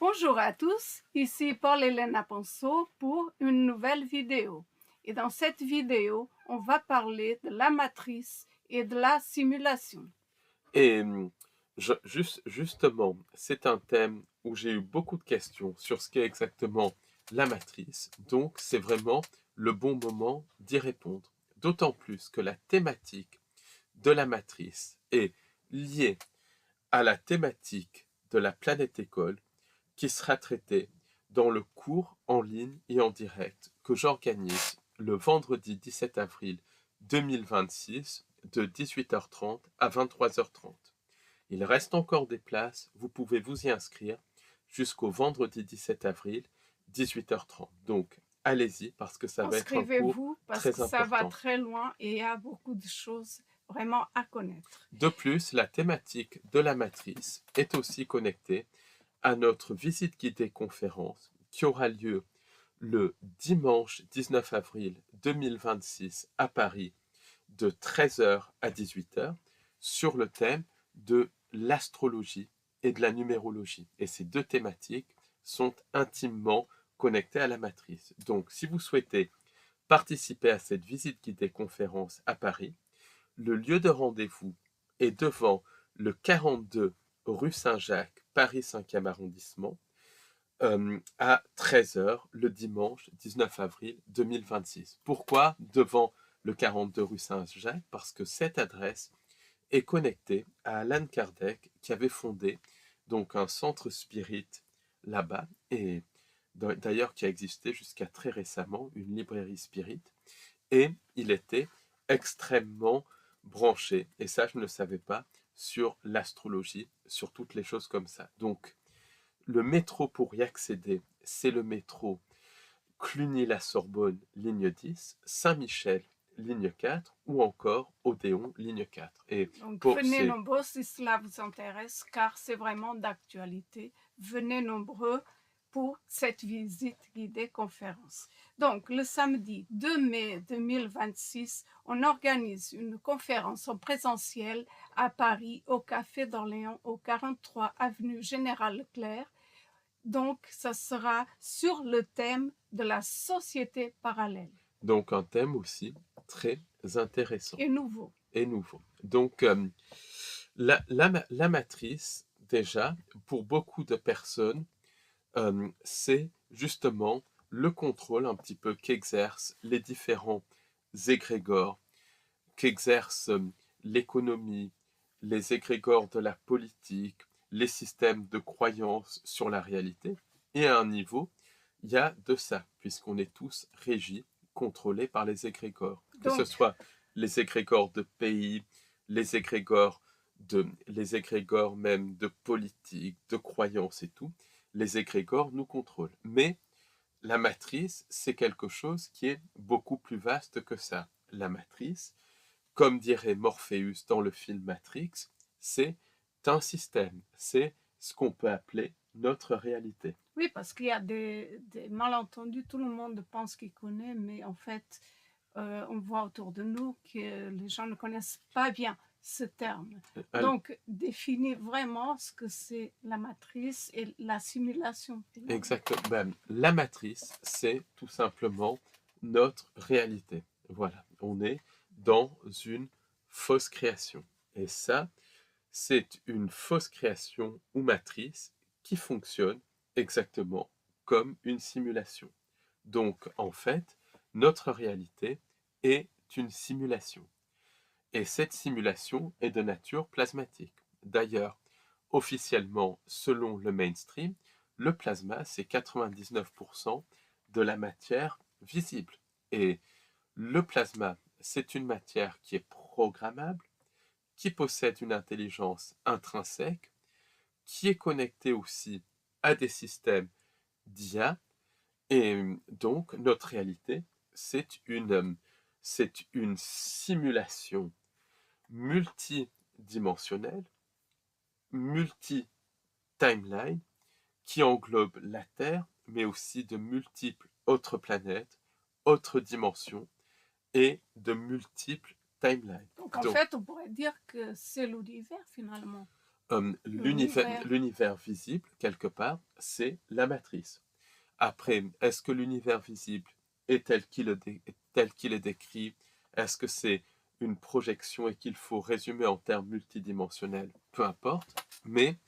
Bonjour à tous, ici Paul-Hélène Aponceau pour une nouvelle vidéo. Et dans cette vidéo, on va parler de la matrice et de la simulation. Et justement, c'est un thème où j'ai eu beaucoup de questions sur ce qu'est exactement la matrice. Donc, c'est vraiment le bon moment d'y répondre. D'autant plus que la thématique de la matrice est liée à la thématique de la planète école qui sera traitée dans le cours en ligne et en direct que j'organise le vendredi 17 avril 2026 de 18h30 à 23h30. Il reste encore des places, vous pouvez vous y inscrire jusqu'au vendredi 17 avril, 18h30. Donc, allez-y parce que ça va être un cours Inscrivez-vous parce que très ça va important. très loin et il y a beaucoup de choses vraiment à connaître. De plus, la thématique de la matrice est aussi connectée à notre visite guidée conférence qui aura lieu le dimanche 19 avril 2026 à Paris de 13h à 18h sur le thème de l'astrologie et de la numérologie. Et ces deux thématiques sont intimement connectées à la matrice. Donc, si vous souhaitez participer à cette visite guidée conférence à Paris, le lieu de rendez-vous est devant le 42 rue Saint-Jacques, Paris 5e arrondissement, à 13h le dimanche 19 avril 2026. Pourquoi devant le 42 rue Saint-Jacques? Parce que cette adresse est connectée à Allan Kardec qui avait fondé donc un centre spirit là-bas et d'ailleurs qui a existé jusqu'à très récemment, une librairie spirit, et il était extrêmement branché, et ça je ne le savais pas, sur l'astrologie, sur toutes les choses comme ça. Donc le métro pour y accéder, c'est le métro Cluny-la-Sorbonne, ligne 10, Saint-Michel, ligne 4, ou encore Odéon, ligne 4. Et Donc pour venez ces... nombreux si cela vous intéresse car c'est vraiment d'actualité. Venez nombreux pour cette visite guidée conférence. Donc, le samedi 2 mai 2026, on organise une conférence en présentiel à Paris, au Café d'Orléans, au 43 avenue Général Leclerc. Donc, ça sera sur le thème de la société parallèle. Donc un thème aussi très intéressant Et nouveau. et nouveau. Donc la matrice, déjà, pour beaucoup de personnes, c'est justement le contrôle un petit peu qu'exercent les différents égrégores, qu'exerce l'économie, les égrégores de la politique, les systèmes de croyance sur la réalité. Et à un niveau, il y a de ça, puisqu'on est tous régis, contrôlés par les égrégores, que ce Donc, soit les égrégores de pays, les égrégores même de politique, de croyance et tout. Les égrégores nous contrôlent. Mais la matrice, c'est quelque chose qui est beaucoup plus vaste que ça. La matrice, comme dirait Morpheus dans le film Matrix, c'est un système, c'est ce qu'on peut appeler notre réalité. oui, parce qu'il y a des malentendus. Tout le monde pense qu'il connaît, mais en fait, on voit autour de nous que les gens ne connaissent pas bien ce terme. Donc, définir vraiment ce que c'est la matrice et la simulation. Exactement. Ben, la matrice, c'est tout simplement notre réalité. Voilà, on est dans une fausse création. Et ça, c'est une fausse création ou matrice qui fonctionne exactement comme une simulation. Donc, en fait, notre réalité est une simulation. Et cette simulation est de nature plasmatique. D'ailleurs, officiellement, selon le mainstream, le plasma, c'est 99% de la matière visible. Et le plasma, c'est une matière qui est programmable, qui possède une intelligence intrinsèque, qui est connectée aussi à des systèmes d'IA. Et donc, notre réalité, c'est une simulation multidimensionnelle, multi-timeline, qui englobe la Terre, mais aussi de multiples autres planètes, autres dimensions et de multiples timelines. Donc, en Donc, fait, on pourrait dire que c'est l'univers finalement. L'univers. l'univers visible, quelque part, c'est la matrice. Après, est-ce que l'univers visible est tel qu'il est décrit? Est-ce que c'est une projection et qu'il faut résumer en termes multidimensionnels? Peu importe. Mais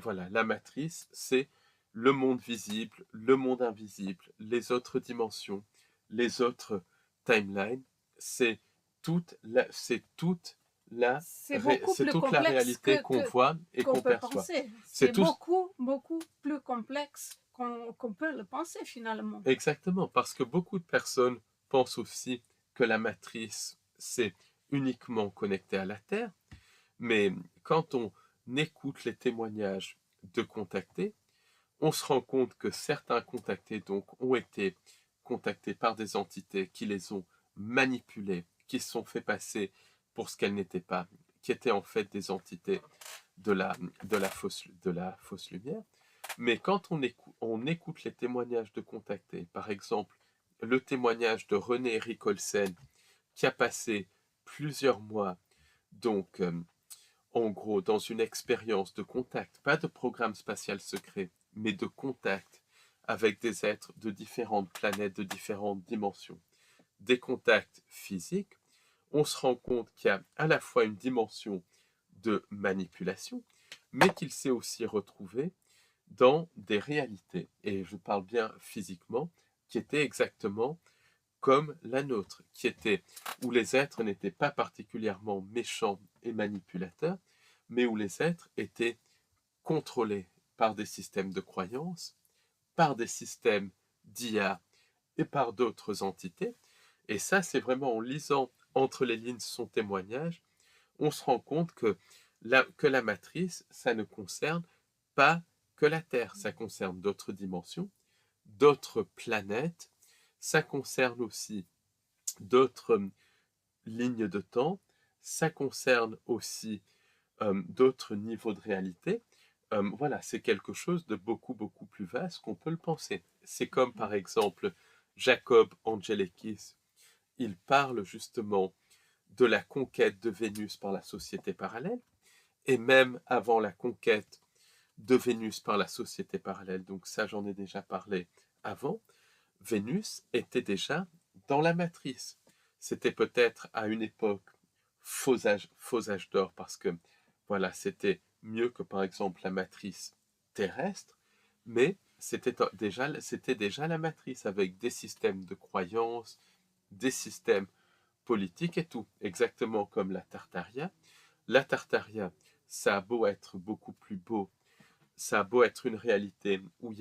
voilà, la matrice, c'est le monde visible, le monde invisible, les autres dimensions, les autres timelines. C'est toute la, c'est toute la, C'est beaucoup c'est plus toute la complexe réalité qu'on voit et qu'on qu'on peut perçoit. penser. C'est C'est tout, beaucoup plus complexe qu'on peut le penser finalement. exactement, parce que beaucoup de personnes pensent aussi que la matrice, c'est uniquement connecté à la Terre, mais quand on écoute les témoignages de contactés, on se rend compte que certains contactés donc ont été contactés par des entités qui les ont manipulés, qui se sont fait passer pour ce qu'elles n'étaient pas, qui étaient en fait des entités de la fausse lumière. Mais quand on écoute les témoignages de contactés, par exemple le témoignage de René Ricolsen, qui a passé plusieurs mois, donc en gros dans une expérience de contact, pas de programme spatial secret, mais de contact avec des êtres de différentes planètes, de différentes dimensions, des contacts physiques, on se rend compte qu'il y a à la fois une dimension de manipulation, mais qu'il s'est aussi retrouvé dans des réalités, et je parle bien physiquement, qui étaient exactement comme la nôtre, où les êtres n'étaient pas particulièrement méchants et manipulateurs, mais où les êtres étaient contrôlés par des systèmes de croyances, par des systèmes d'IA et par d'autres entités. Et ça, c'est vraiment en lisant entre les lignes son témoignage, on se rend compte que la matrice, ça ne concerne pas que la Terre, ça concerne d'autres dimensions, d'autres planètes, ça concerne aussi d'autres lignes de temps, ça concerne aussi d'autres niveaux de réalité. Voilà, c'est quelque chose de beaucoup plus vaste qu'on peut le penser. C'est comme par exemple Jacob Angelekis, il parle justement de la conquête de Vénus par la société parallèle, et même avant la conquête de Vénus par la société parallèle, donc ça j'en ai déjà parlé avant, Vénus était déjà dans la matrice. C'était peut-être à une époque faux âge d'or, parce que voilà, c'était mieux que par exemple la matrice terrestre, mais c'était déjà la matrice avec des systèmes de croyances, des systèmes politiques et tout, exactement comme la Tartaria. La Tartaria, ça a beau être beaucoup plus beau, ça a beau être une réalité où il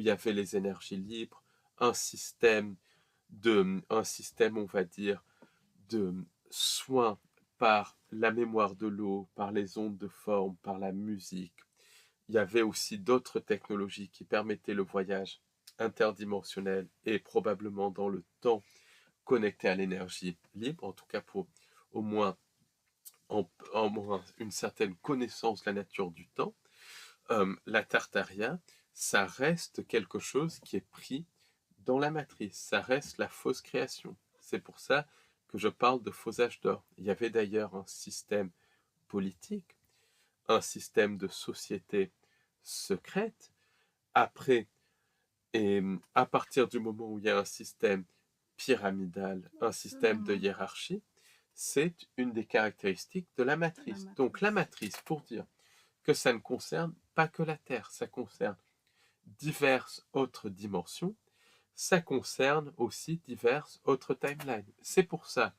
y avait les énergies libres, un système on va dire, de soins par la mémoire de l'eau, par les ondes de forme, par la musique. Il y avait aussi d'autres technologies qui permettaient le voyage interdimensionnel et probablement dans le temps connecté à l'énergie libre, en tout cas pour au moins une certaine connaissance de la nature du temps. La Tartaria, ça reste quelque chose qui est pris dans la matrice, ça reste la fausse création. C'est pour ça que je parle de faux âge d'or. Il y avait d'ailleurs un système politique, un système de société secrète. Après, et à partir du moment où il y a un système pyramidal, un système de hiérarchie, c'est une des caractéristiques de la matrice. Donc la matrice, pour dire que ça ne concerne pas que la Terre, ça concerne diverses autres dimensions, ça concerne aussi diverses autres timelines. C'est pour ça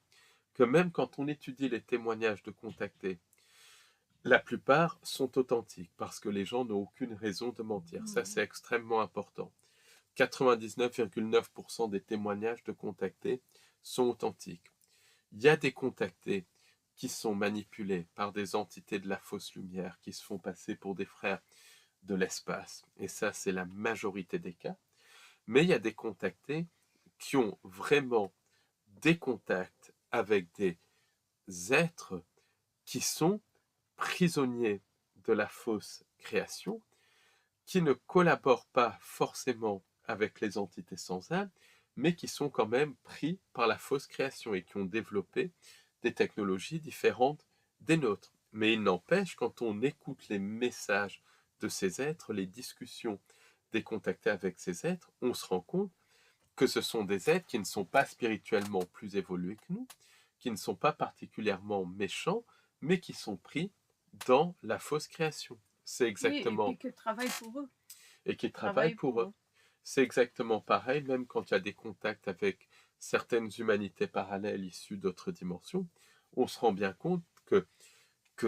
que même quand on étudie les témoignages de contactés, la plupart sont authentiques parce que les gens n'ont aucune raison de mentir. Ça, c'est extrêmement important. 99,9% des témoignages de contactés sont authentiques. Il y a des contactés qui sont manipulés par des entités de la fausse lumière, qui se font passer pour des frères de l'espace. Et ça, c'est la majorité des cas. Mais il y a des contactés qui ont vraiment des contacts avec des êtres qui sont prisonniers de la fausse création, qui ne collaborent pas forcément avec les entités sans âme, mais qui sont quand même pris par la fausse création et qui ont développé des technologies différentes des nôtres. Mais il n'empêche, quand on écoute les messages de ces êtres, les discussions des contactés avec ces êtres, on se rend compte que ce sont des êtres qui ne sont pas spirituellement plus évolués que nous, qui ne sont pas particulièrement méchants, mais qui sont pris dans la fausse création. C'est Oui, et exactement... puis que travaille pour eux. Et qui travaillent Travaille pour eux. eux. C'est exactement pareil, même quand il y a des contacts avec certaines humanités parallèles issues d'autres dimensions, on se rend bien compte que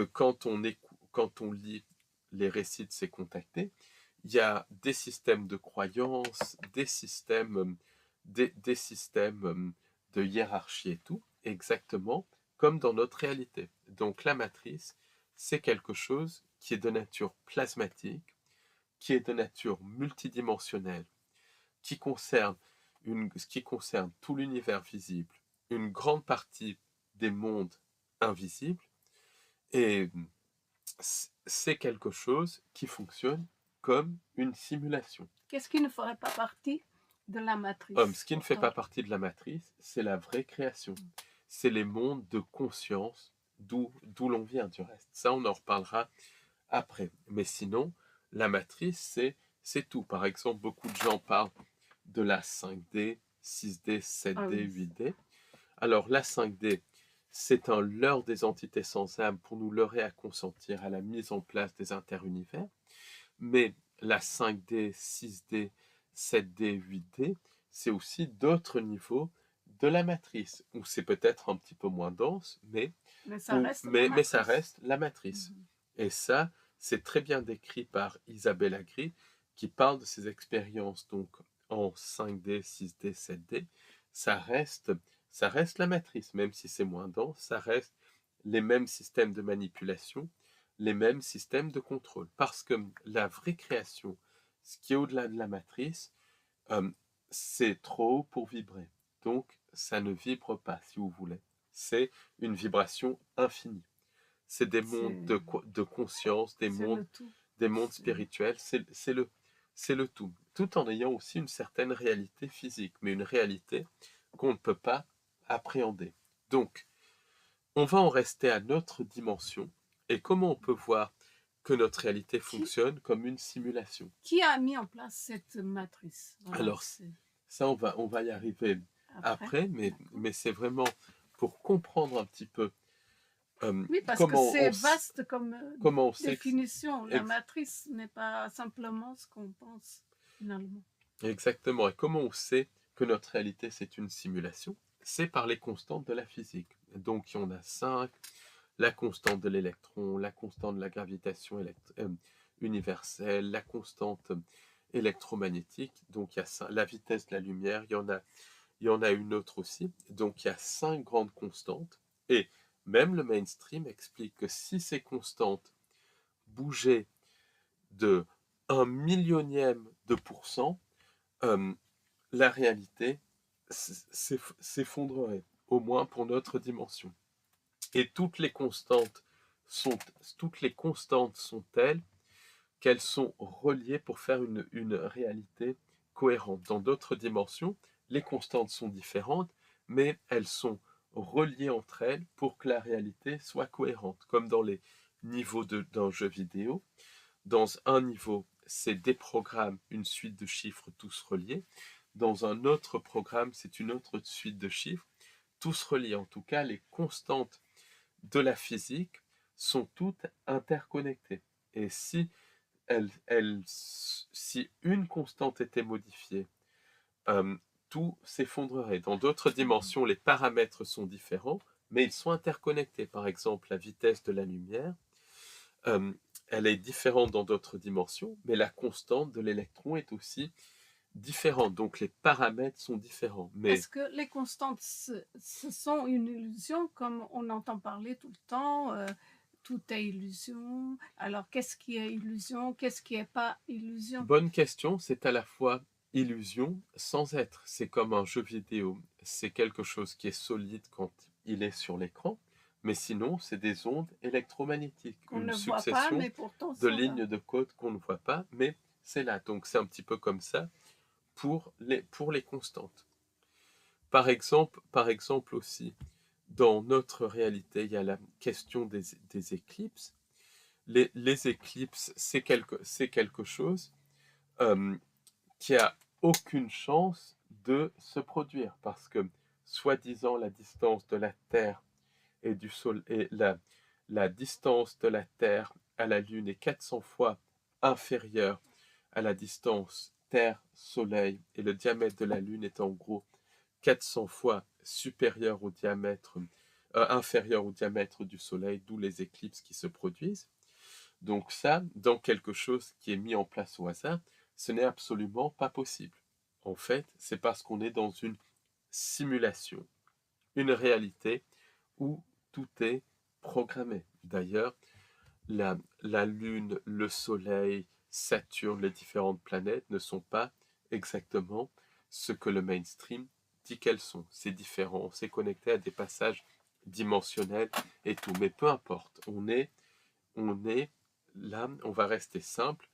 quand on lit les récits de ces contactés, il y a des systèmes de croyances, des systèmes de hiérarchie et tout, exactement comme dans notre réalité. Donc la matrice, c'est quelque chose qui est de nature plasmatique, qui est de nature multidimensionnelle, qui concerne, qui concerne tout l'univers visible, une grande partie des mondes invisibles, et c'est quelque chose qui fonctionne comme une simulation. Qu'est-ce qui ne ferait pas partie de la Ce matrice qui ne pour fait toi? pas partie de la matrice, c'est la vraie création. C'est les mondes de conscience d'où l'on vient du reste. Ça, on en reparlera après. Mais sinon, la matrice, c'est tout. Par exemple, beaucoup de gens parlent de la 5D, 6D, 7D, Ah oui. 8D. Alors, la 5D, c'est un leurre des entités sans âme pour nous leurrer à consentir à la mise en place des interunivers. Mais la 5D, 6D, 7D, 8D, c'est aussi d'autres niveaux de la matrice, où c'est peut-être un petit peu moins dense, mais ça reste la mais ça matrice. reste la matrice. Et ça, c'est très bien décrit par Isabelle Agri, qui parle de ses expériences donc en 5D, 6D, 7D. Ça reste la matrice, même si c'est moins dense, ça reste les mêmes systèmes de manipulation, les mêmes systèmes de contrôle. Parce que la vraie création, ce qui est au-delà de la matrice, c'est trop haut pour vibrer. Donc, ça ne vibre pas, si vous voulez. C'est une vibration infinie. C'est des mondes de conscience, des mondes spirituels. C'est le tout. Tout en ayant aussi une certaine réalité physique, mais une réalité qu'on ne peut pas appréhender. Donc, on va en rester à notre dimension. Et comment on peut voir que notre réalité fonctionne comme une simulation? Qui a mis en place cette matrice? Voilà, alors, ça, on va y arriver après, mais c'est vraiment pour comprendre un petit peu oui, parce que c'est vaste comme définition. La matrice n'est pas simplement ce qu'on pense finalement. Exactement. Et comment on sait que notre réalité, c'est une simulation? C'est par les constantes de la physique. Donc, il y en a 5. La constante de l'électron, la constante de la gravitation universelle, la constante électromagnétique. Donc, il y a la vitesse de la lumière. Il y en a une autre aussi. Donc, il y a 5 grandes constantes. Et même le mainstream explique que si ces constantes bougeaient de 1/10000000 de %, la réalité s'effondrerait, au moins pour notre dimension. Et toutes les constantes sont telles qu'elles sont reliées pour faire une réalité cohérente. Dans d'autres dimensions, les constantes sont différentes, mais elles sont reliées entre elles pour que la réalité soit cohérente, comme dans les niveaux d'un jeu vidéo. Dans un niveau, c'est des programmes, une suite de chiffres tous reliés. Dans un autre programme, c'est une autre suite de chiffres, tous reliés. En tout cas, les constantes de la physique sont toutes interconnectées. Et si une constante était modifiée, tout s'effondrerait. Dans d'autres dimensions, les paramètres sont différents, mais ils sont interconnectés. Par exemple, la vitesse de la lumière, elle est différente dans d'autres dimensions, mais la constante de l'électron est aussi différente. Donc les paramètres sont différents. Mais est-ce que les constantes, ce sont une illusion, comme on entend parler tout le temps tout est illusion. Alors, qu'est-ce qui est illusion? Qu'est-ce qui n'est pas illusion? Bonne question. C'est à la fois illusion sans être. C'est comme un jeu vidéo. C'est quelque chose qui est solide quand il est sur l'écran, mais sinon, c'est des ondes électromagnétiques. Une succession de lignes de code qu'on ne voit pas, mais c'est là. Donc, c'est un petit peu comme ça pour les constantes. Par exemple aussi, dans notre réalité, il y a la question des éclipses. Les éclipses, c'est quelque chose euh, qui a aucune chance de se produire parce que, soi-disant, la distance de la Terre et du Soleil, et la distance de la Terre à la Lune est 400 fois inférieure à la distance Terre-Soleil, et le diamètre de la Lune est en gros 400 fois supérieur au diamètre, inférieur au diamètre du Soleil, d'où les éclipses qui se produisent. Donc ça, dans quelque chose qui est mis en place au hasard, ce n'est absolument pas possible. En fait, c'est parce qu'on est dans une simulation, une réalité où tout est programmé. D'ailleurs, la Lune, le Soleil, Saturne, les différentes planètes ne sont pas exactement ce que le mainstream dit qu'elles sont. C'est différent, c'est connecté à des passages dimensionnels et tout. Mais peu importe, on est là, on va rester simple.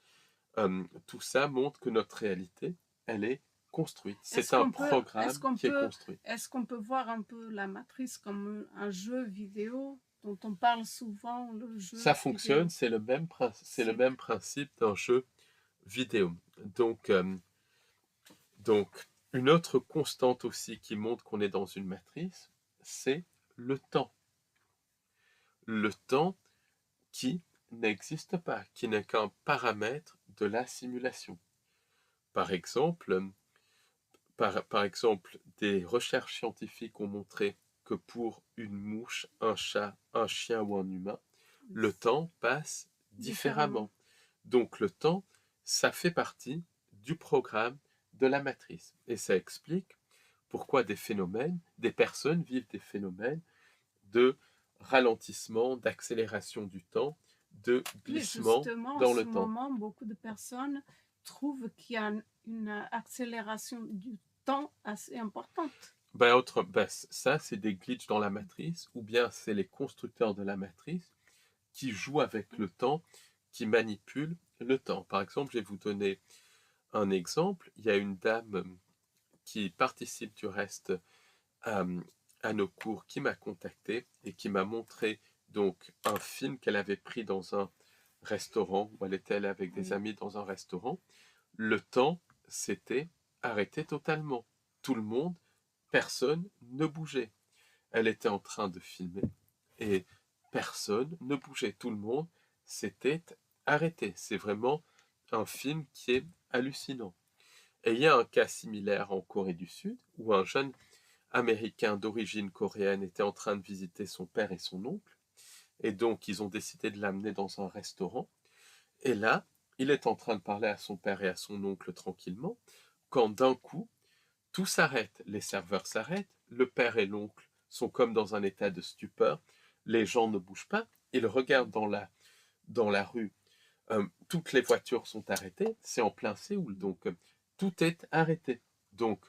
Tout ça montre que notre réalité, elle est construite. C'est un programme qui est construit. Est-ce qu'on peut voir un peu la matrice comme un jeu vidéo dont on parle souvent, le jeu Ça fonctionne, vidéo. c'est le même principe d'un jeu vidéo. Donc, une autre constante aussi qui montre qu'on est dans une matrice, c'est le temps. Le temps qui n'existe pas, qui n'est qu'un paramètre de la simulation. Par exemple, des recherches scientifiques ont montré que pour une mouche, un chat, un chien ou un humain, le temps passe différemment. Donc le temps, ça fait partie du programme de la matrice. Et ça explique pourquoi des personnes vivent des phénomènes de ralentissement, d'accélération du temps, de glissement dans le temps. En ce moment, beaucoup de personnes trouvent qu'il y a une accélération du temps assez importante. Ça, c'est des glitches dans la matrice, ou bien c'est les constructeurs de la matrice qui jouent avec le temps, qui manipulent le temps. Par exemple, je vais vous donner un exemple. Il y a une dame qui participe du reste à nos cours qui m'a contacté et qui m'a montré donc un film qu'elle avait pris dans un restaurant, où elle était allée avec des amis dans un restaurant. Le temps s'était arrêté totalement. Tout le monde, personne ne bougeait. Elle était en train de filmer et personne ne bougeait. Tout le monde s'était arrêté. C'est vraiment un film qui est hallucinant. Et il y a un cas similaire en Corée du Sud où un jeune Américain d'origine coréenne était en train de visiter son père et son oncle. Et donc, ils ont décidé de l'amener dans un restaurant. Et là, il est en train de parler à son père et à son oncle tranquillement, quand d'un coup, tout s'arrête. Les serveurs s'arrêtent, le père et l'oncle sont comme dans un état de stupeur, les gens ne bougent pas, ils regardent dans la rue, toutes les voitures sont arrêtées, c'est en plein Séoul, donc tout est arrêté. Donc,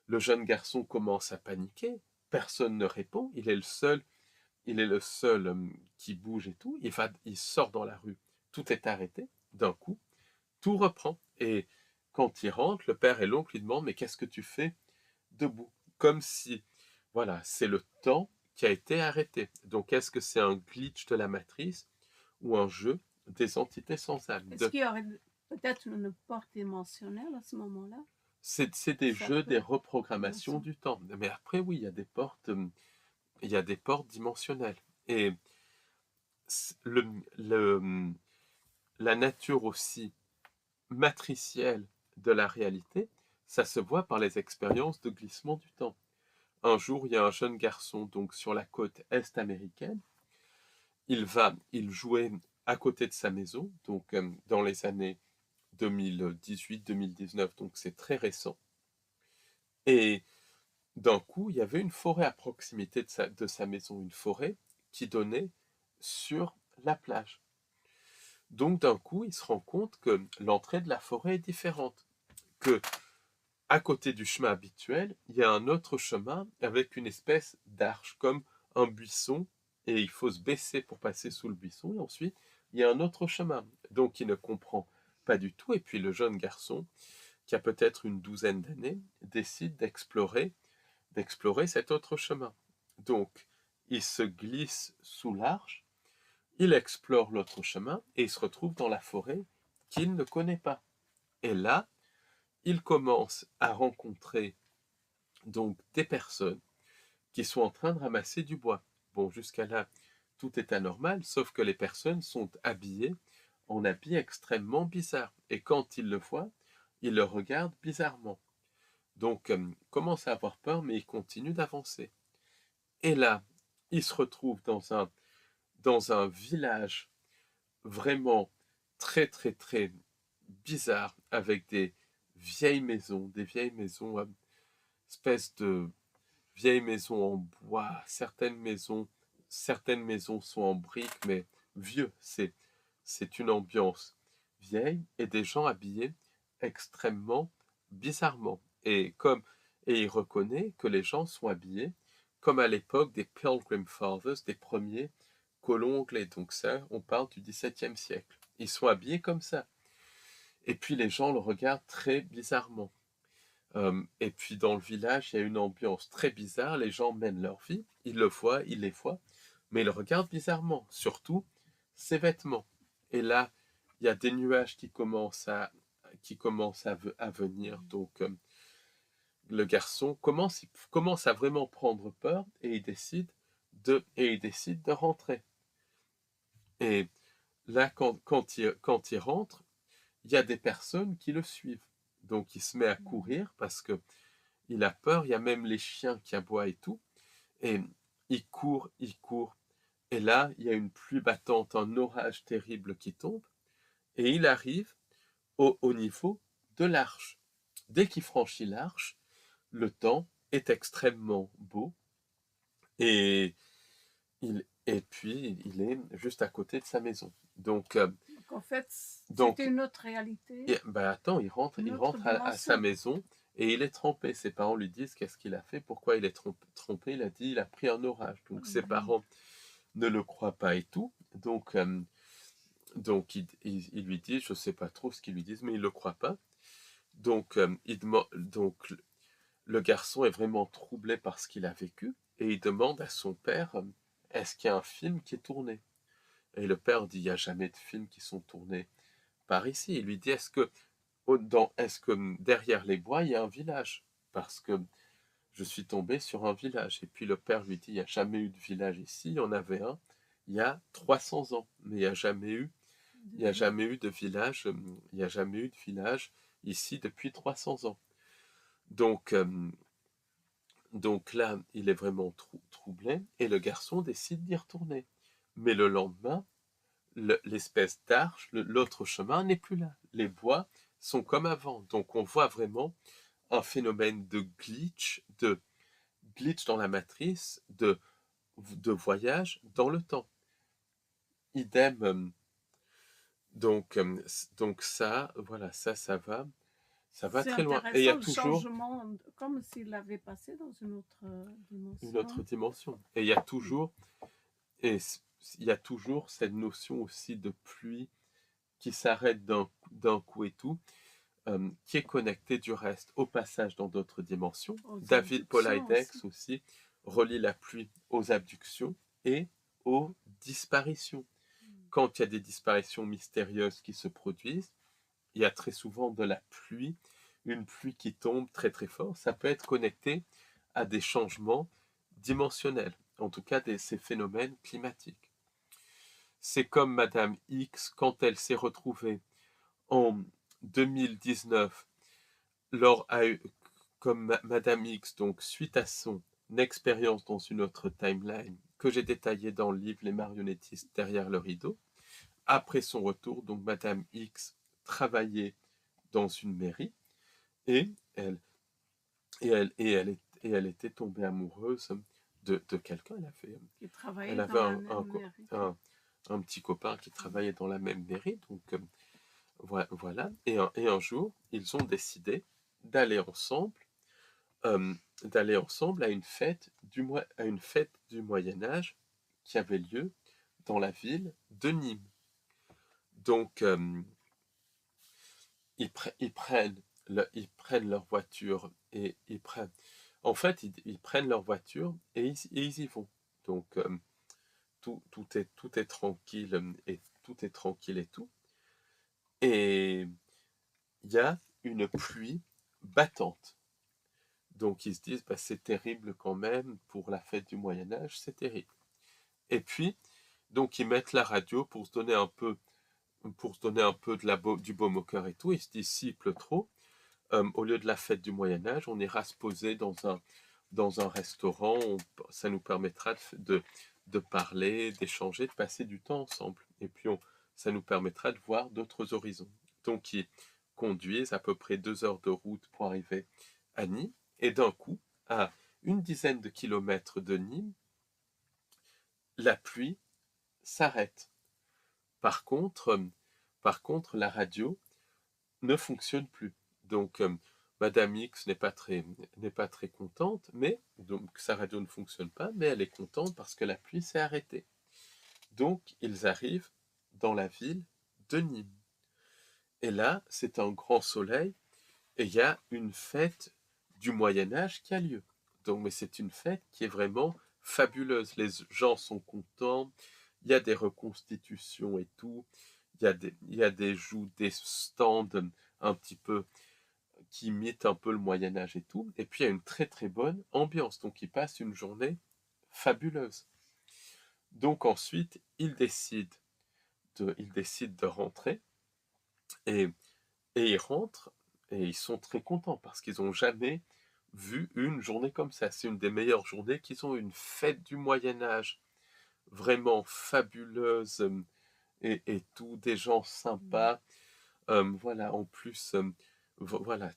le jeune garçon commence à paniquer, personne ne répond, il est le seul qui bouge et tout, il sort dans la rue, tout est arrêté, d'un coup, tout reprend. Et quand il rentre, le père et l'oncle lui demandent « Mais qu'est-ce que tu fais debout ?» Comme si, voilà, c'est le temps qui a été arrêté. Donc, est-ce que c'est un glitch de la matrice ou un jeu des entités sans âme? Est-ce qu'il y aurait peut-être une porte émotionnelle à ce moment-là? C'est des jeux, des reprogrammations du temps. Mais après, oui, il y a des portes dimensionnelles. Et la nature aussi matricielle de la réalité, ça se voit par les expériences de glissement du temps. Un jour, il y a un jeune garçon donc sur la côte est américaine. Il jouait à côté de sa maison, donc dans les années 2018-2019, donc c'est très récent. Et d'un coup, il y avait une forêt à proximité de sa maison, une forêt qui donnait sur la plage. Donc d'un coup, il se rend compte que l'entrée de la forêt est différente, que à côté du chemin habituel, il y a un autre chemin avec une espèce d'arche, comme un buisson, et il faut se baisser pour passer sous le buisson, et ensuite, il y a un autre chemin. Donc il ne comprend pas du tout, et puis le jeune garçon, qui a peut-être une douzaine d'années, décide d'explorer cet autre chemin. Donc, il se glisse sous l'arche, il explore l'autre chemin et il se retrouve dans la forêt qu'il ne connaît pas. Et là, il commence à rencontrer donc des personnes qui sont en train de ramasser du bois. Bon, jusqu'à là, tout est anormal, sauf que les personnes sont habillées en habits extrêmement bizarres. Et quand il le voit, il le regarde bizarrement. Donc, commence à avoir peur, mais il continue d'avancer. Et là, il se retrouve dans un village vraiment très, très, très bizarre, avec des vieilles maisons, espèces de vieilles maisons en bois. Certaines maisons sont en briques, mais vieux. C'est une ambiance vieille et des gens habillés extrêmement bizarrement. Et il reconnaît que les gens sont habillés comme à l'époque des Pilgrim Fathers, des premiers colons anglais. Donc ça, on parle du XVIIe siècle. Ils sont habillés comme ça. Et puis les gens le regardent très bizarrement. Et puis dans le village, il y a une ambiance très bizarre. Les gens mènent leur vie. Ils le voient, ils les voient, mais ils le regardent bizarrement. Surtout ses vêtements. Et là, il y a des nuages qui commencent à venir. Donc le garçon commence à vraiment prendre peur et il décide de rentrer. Et là, quand il rentre, il y a des personnes qui le suivent. Donc il se met à courir parce que il a peur. Il y a même les chiens qui aboient et tout. Et il court. Et là, il y a une pluie battante, un orage terrible qui tombe. Et il arrive au niveau de l'arche. Dès qu'il franchit l'arche, le temps est extrêmement beau. Et puis, il est juste à côté de sa maison. Donc en fait, donc, c'était une autre réalité. Attends, il rentre à sa maison et il est trempé. Ses parents lui disent qu'est-ce qu'il a fait, pourquoi il est trempé. Il a dit il a pris un orage. Donc ses parents ne le croient pas et tout. Donc il lui dit, je ne sais pas trop ce qu'ils lui disent, mais il ne le croit pas. Donc le garçon est vraiment troublé par ce qu'il a vécu et il demande à son père est-ce qu'il y a un film qui est tourné? Et le père dit il n'y a jamais de films qui sont tournés par ici. Il lui dit est-ce que derrière les bois, il y a un village? Parce que je suis tombé sur un village. Et puis le père lui dit, il n'y a jamais eu de village ici. Il y en avait un il y a 300 ans. Mais il n'y a jamais eu de village. Il n'y a jamais eu de village ici depuis 300 ans. Donc là, il est vraiment troublé. Et le garçon décide d'y retourner. Mais le lendemain, l'espèce d'arche, l'autre chemin n'est plus là. Les bois sont comme avant. Donc on voit vraiment un phénomène de glitch dans la matrice, de voyage dans le temps. Idem, donc ça, voilà, ça va très loin. Et il y a toujours changement, comme s'il avait passé dans une autre dimension. Une autre dimension. Et il y a toujours cette notion aussi de pluie qui s'arrête d'un coup et tout. Qui est connecté du reste au passage dans d'autres dimensions. David Polaidex aussi relie la pluie aux abductions et aux disparitions. Quand il y a des disparitions mystérieuses qui se produisent, il y a très souvent de la pluie, une pluie qui tombe très très fort. Ça peut être connecté à des changements dimensionnels, en tout cas ces phénomènes climatiques. C'est comme Madame X quand elle s'est retrouvée en 2019, comme Madame X, donc suite à son expérience dans une autre timeline que j'ai détaillée dans le livre Les marionnettistes derrière le rideau, après son retour, donc Madame X travaillait dans une mairie et elle était tombée amoureuse de quelqu'un. Elle avait un petit copain qui travaillait dans la même mairie, donc voilà. Et un jour, ils ont décidé d'aller ensemble à une fête du Moyen Âge qui avait lieu dans la ville de Nîmes. Donc ils prennent leur voiture et ils prennent leur voiture et ils y vont. Donc, tout est tranquille et tout est tranquille et tout. Et il y a une pluie battante. Donc, ils se disent, bah, c'est terrible quand même pour la fête du Moyen-Âge, c'est terrible. Et puis, donc, ils mettent la radio pour se donner un peu, du baume au cœur et tout. Ils se disent, s'il pleut trop, au lieu de la fête du Moyen-Âge, on ira se poser dans un restaurant. Ça nous permettra de parler, d'échanger, de passer du temps ensemble. Et puis, ça nous permettra de voir d'autres horizons. Donc, ils conduisent à peu près 2 heures de route pour arriver à Nîmes. Et d'un coup, à une dizaine de kilomètres de Nîmes, la pluie s'arrête. Par contre, la radio ne fonctionne plus. Donc, Madame X n'est pas très contente, mais donc sa radio ne fonctionne pas, mais elle est contente parce que la pluie s'est arrêtée. Donc, ils arrivent dans la ville de Nîmes. Et là, c'est un grand soleil et il y a une fête du Moyen-Âge qui a lieu. Donc, mais c'est une fête qui est vraiment fabuleuse. Les gens sont contents, il y a des reconstitutions et tout, il y a des stands un petit peu qui imitent un peu le Moyen-Âge et tout. Et puis, il y a une très très bonne ambiance. Donc, ils passent une journée fabuleuse. Donc, ensuite, ils décident de rentrer et ils rentrent et ils sont très contents parce qu'ils n'ont jamais vu une journée comme ça. C'est une des meilleures journées qu'ils ont, une fête du Moyen-Âge vraiment fabuleuse et tout, des gens sympas. Voilà, en plus, voilà,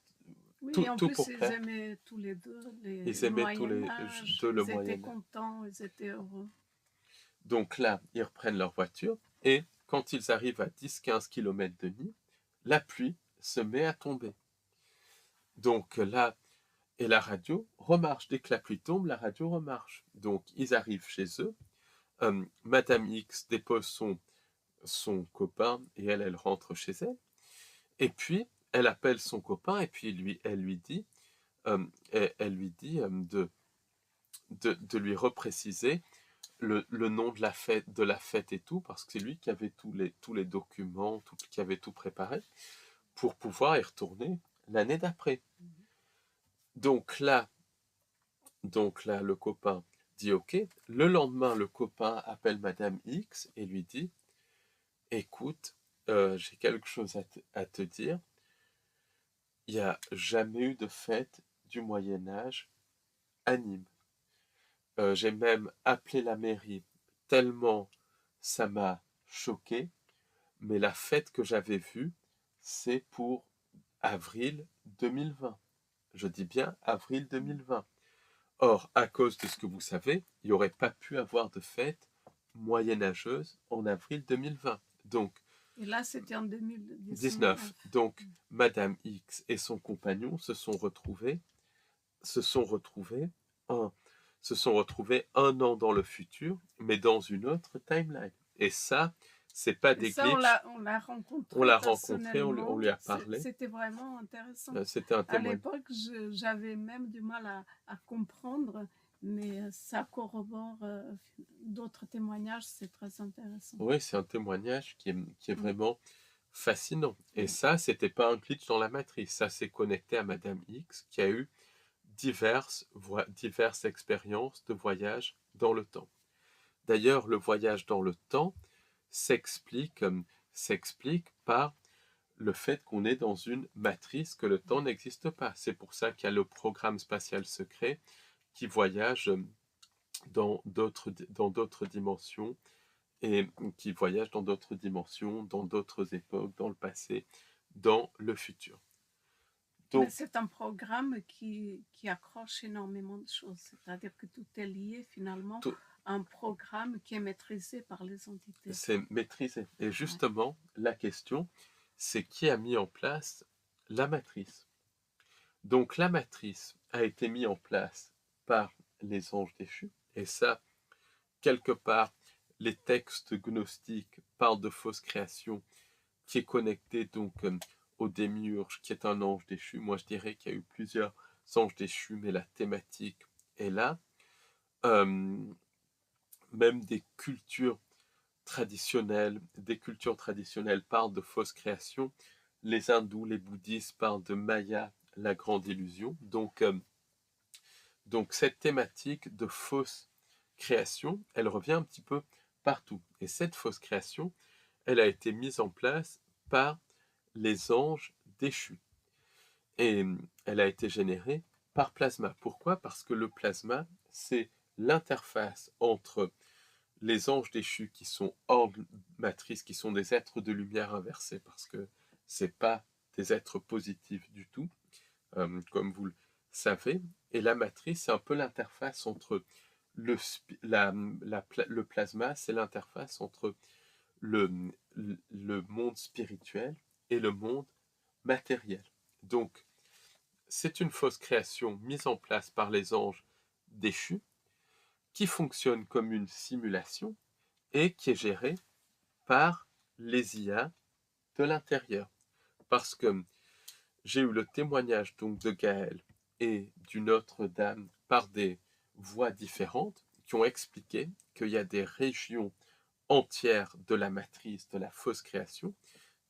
Oui, en tout plus, pour ils plaire. aimaient tous les deux Ils le aimaient tous les Moyen-Âge, deux le ils étaient Moyen-Âge. contents, ils étaient heureux. Donc là, ils reprennent leur voiture et quand ils arrivent à 10-15 km de Nîmes, la pluie se met à tomber. Donc là, et la radio remarche. Dès que la pluie tombe, la radio remarche. Donc ils arrivent chez eux. Madame X dépose son copain et elle rentre chez elle. Et puis, elle appelle son copain et puis elle lui dit, de lui repréciser le nom de la fête et tout, parce que c'est lui qui avait tous les documents, qui avait tout préparé, pour pouvoir y retourner l'année d'après. Donc là, le copain dit OK. Le lendemain, le copain appelle Madame X et lui dit, écoute, j'ai quelque chose à te dire. Il n'y a jamais eu de fête du Moyen-Âge à Nîmes. J'ai même appelé la mairie tellement ça m'a choqué, mais la fête que j'avais vue, c'est pour avril 2020. Je dis bien avril 2020. Or, à cause de ce que vous savez, il n'y aurait pas pu avoir de fête moyenâgeuse en avril 2020. Donc, Et là, c'était en 2019. 19. Donc, Madame X et son compagnon se sont retrouvés un, un an dans le futur, mais dans une autre timeline. Et ça, c'est pas des ça, glitches. on l'a rencontré. On l'a rencontré, on lui a parlé. C'était vraiment intéressant. C'était un À témoin. l'époque, j'avais même du mal à comprendre, mais ça corrobore d'autres témoignages, c'est très intéressant. Oui, c'est un témoignage qui est vraiment fascinant. Et ça, c'était pas un glitch dans la matrice. Ça s'est connecté à Madame X qui a eu diverses expériences de voyage dans le temps. D'ailleurs, le voyage dans le temps s'explique par le fait qu'on est dans une matrice, que le temps n'existe pas. C'est pour ça qu'il y a le programme spatial secret qui voyage dans d'autres dimensions et qui voyage dans d'autres dimensions, dans d'autres époques, dans le passé, dans le futur. Donc, mais c'est un programme qui accroche énormément de choses, c'est-à-dire que tout est lié finalement à un programme qui est maîtrisé par les entités. C'est maîtrisé. Et justement, la question, c'est qui a mis en place la matrice. Donc la matrice a été mise en place par les anges déchus, et ça, quelque part, les textes gnostiques parlent de fausse création qui est connectée donc au démiurge qui est un ange déchu. Moi je dirais qu'il y a eu plusieurs anges déchus, mais la thématique est là. même des cultures traditionnelles parlent de fausse création. Les hindous, les bouddhistes parlent de Maya, la grande illusion. Donc cette thématique de fausse création, elle revient un petit peu partout. Et cette fausse création, elle a été mise en place par les anges déchus. Et elle a été générée par plasma. Pourquoi? Parce que le plasma, c'est l'interface entre les anges déchus qui sont hors matrice, qui sont des êtres de lumière inversés, parce que c'est pas des êtres positifs du tout, comme vous le savez. Et la matrice, c'est un peu l'interface entre le plasma, c'est l'interface entre le, le monde spirituel et le monde matériel. Donc, c'est une fausse création mise en place par les anges déchus qui fonctionne comme une simulation et qui est gérée par les IA de l'intérieur. Parce que j'ai eu le témoignage donc de Gaël et d'une autre dame par des voix différentes qui ont expliqué qu'il y a des régions entières de la matrice de la fausse création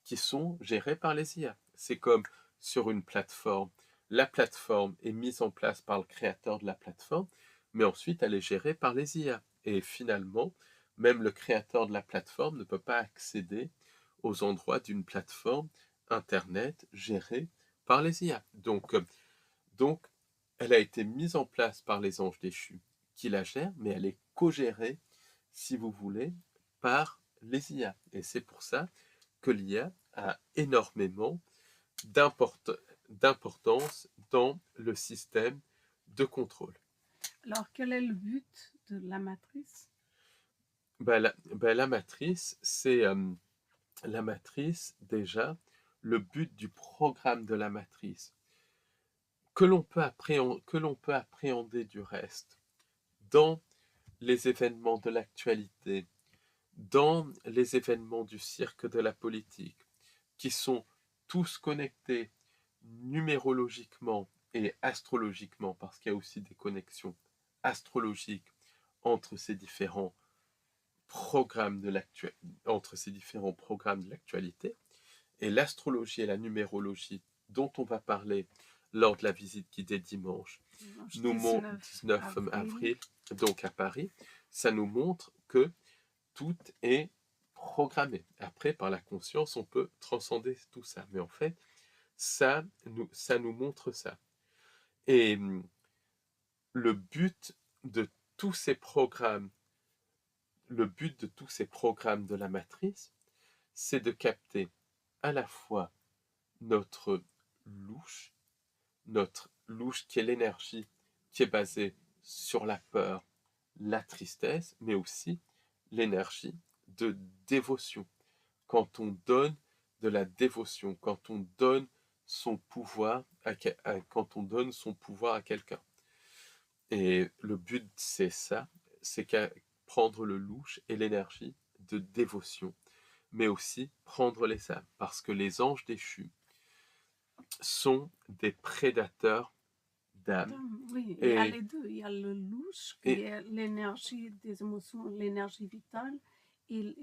qui sont gérées par les IA. C'est comme sur une plateforme. La plateforme est mise en place par le créateur de la plateforme, mais ensuite elle est gérée par les IA. Et finalement, même le créateur de la plateforme ne peut pas accéder aux endroits d'une plateforme Internet gérée par les IA. Donc, elle a été mise en place par les anges déchus qui la gèrent, mais elle est co-gérée, si vous voulez, par les IA. Et c'est pour ça que l'IA a énormément d'importance dans le système de contrôle. Alors, quel est le but de la matrice? La matrice, c'est la matrice, déjà, le but du programme de la matrice, que l'on peut appréhender du reste, dans les événements de l'actualité, dans les événements du cirque de la politique, qui sont tous connectés numérologiquement et astrologiquement, parce qu'il y a aussi des connexions astrologiques entre ces différents programmes de l'actualité, et l'astrologie et la numérologie dont on va parler lors de la visite guidée dimanche, nous montre 19 avril, donc à Paris, ça nous montre que tout est programmé. Après, par la conscience, on peut transcender tout ça. Mais en fait, ça nous montre ça. Et le but de tous ces programmes, de la matrice, c'est de capter à la fois notre louche qui est l'énergie qui est basée sur la peur, la tristesse, mais aussi l'énergie de dévotion. Quand on donne de la dévotion, quand on donne son pouvoir à quelqu'un. Et le but, c'est ça, c'est prendre le louche et l'énergie de dévotion, mais aussi prendre les âmes, parce que les anges déchus sont des prédateurs d'âmes. Oui, il y a les deux. Il y a le louche, qui est l'énergie des émotions, l'énergie vitale, et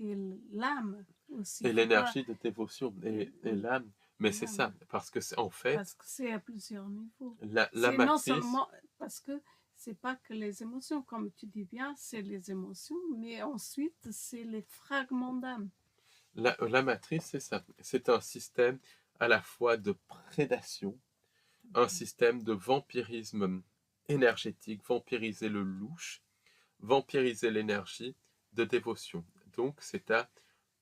l'âme aussi. Et l'énergie de dévotion, et l'âme. Mais c'est ça, parce que c'est en fait... Parce que c'est à plusieurs niveaux. La matrice, matrice... Non seulement parce que c'est pas que les émotions, comme tu dis bien, c'est les émotions, mais ensuite c'est les fragments d'âme. La matrice, c'est ça. C'est un système à la fois de prédation, un système de vampirisme énergétique, vampiriser le louche, vampiriser l'énergie de dévotion. Donc, c'est à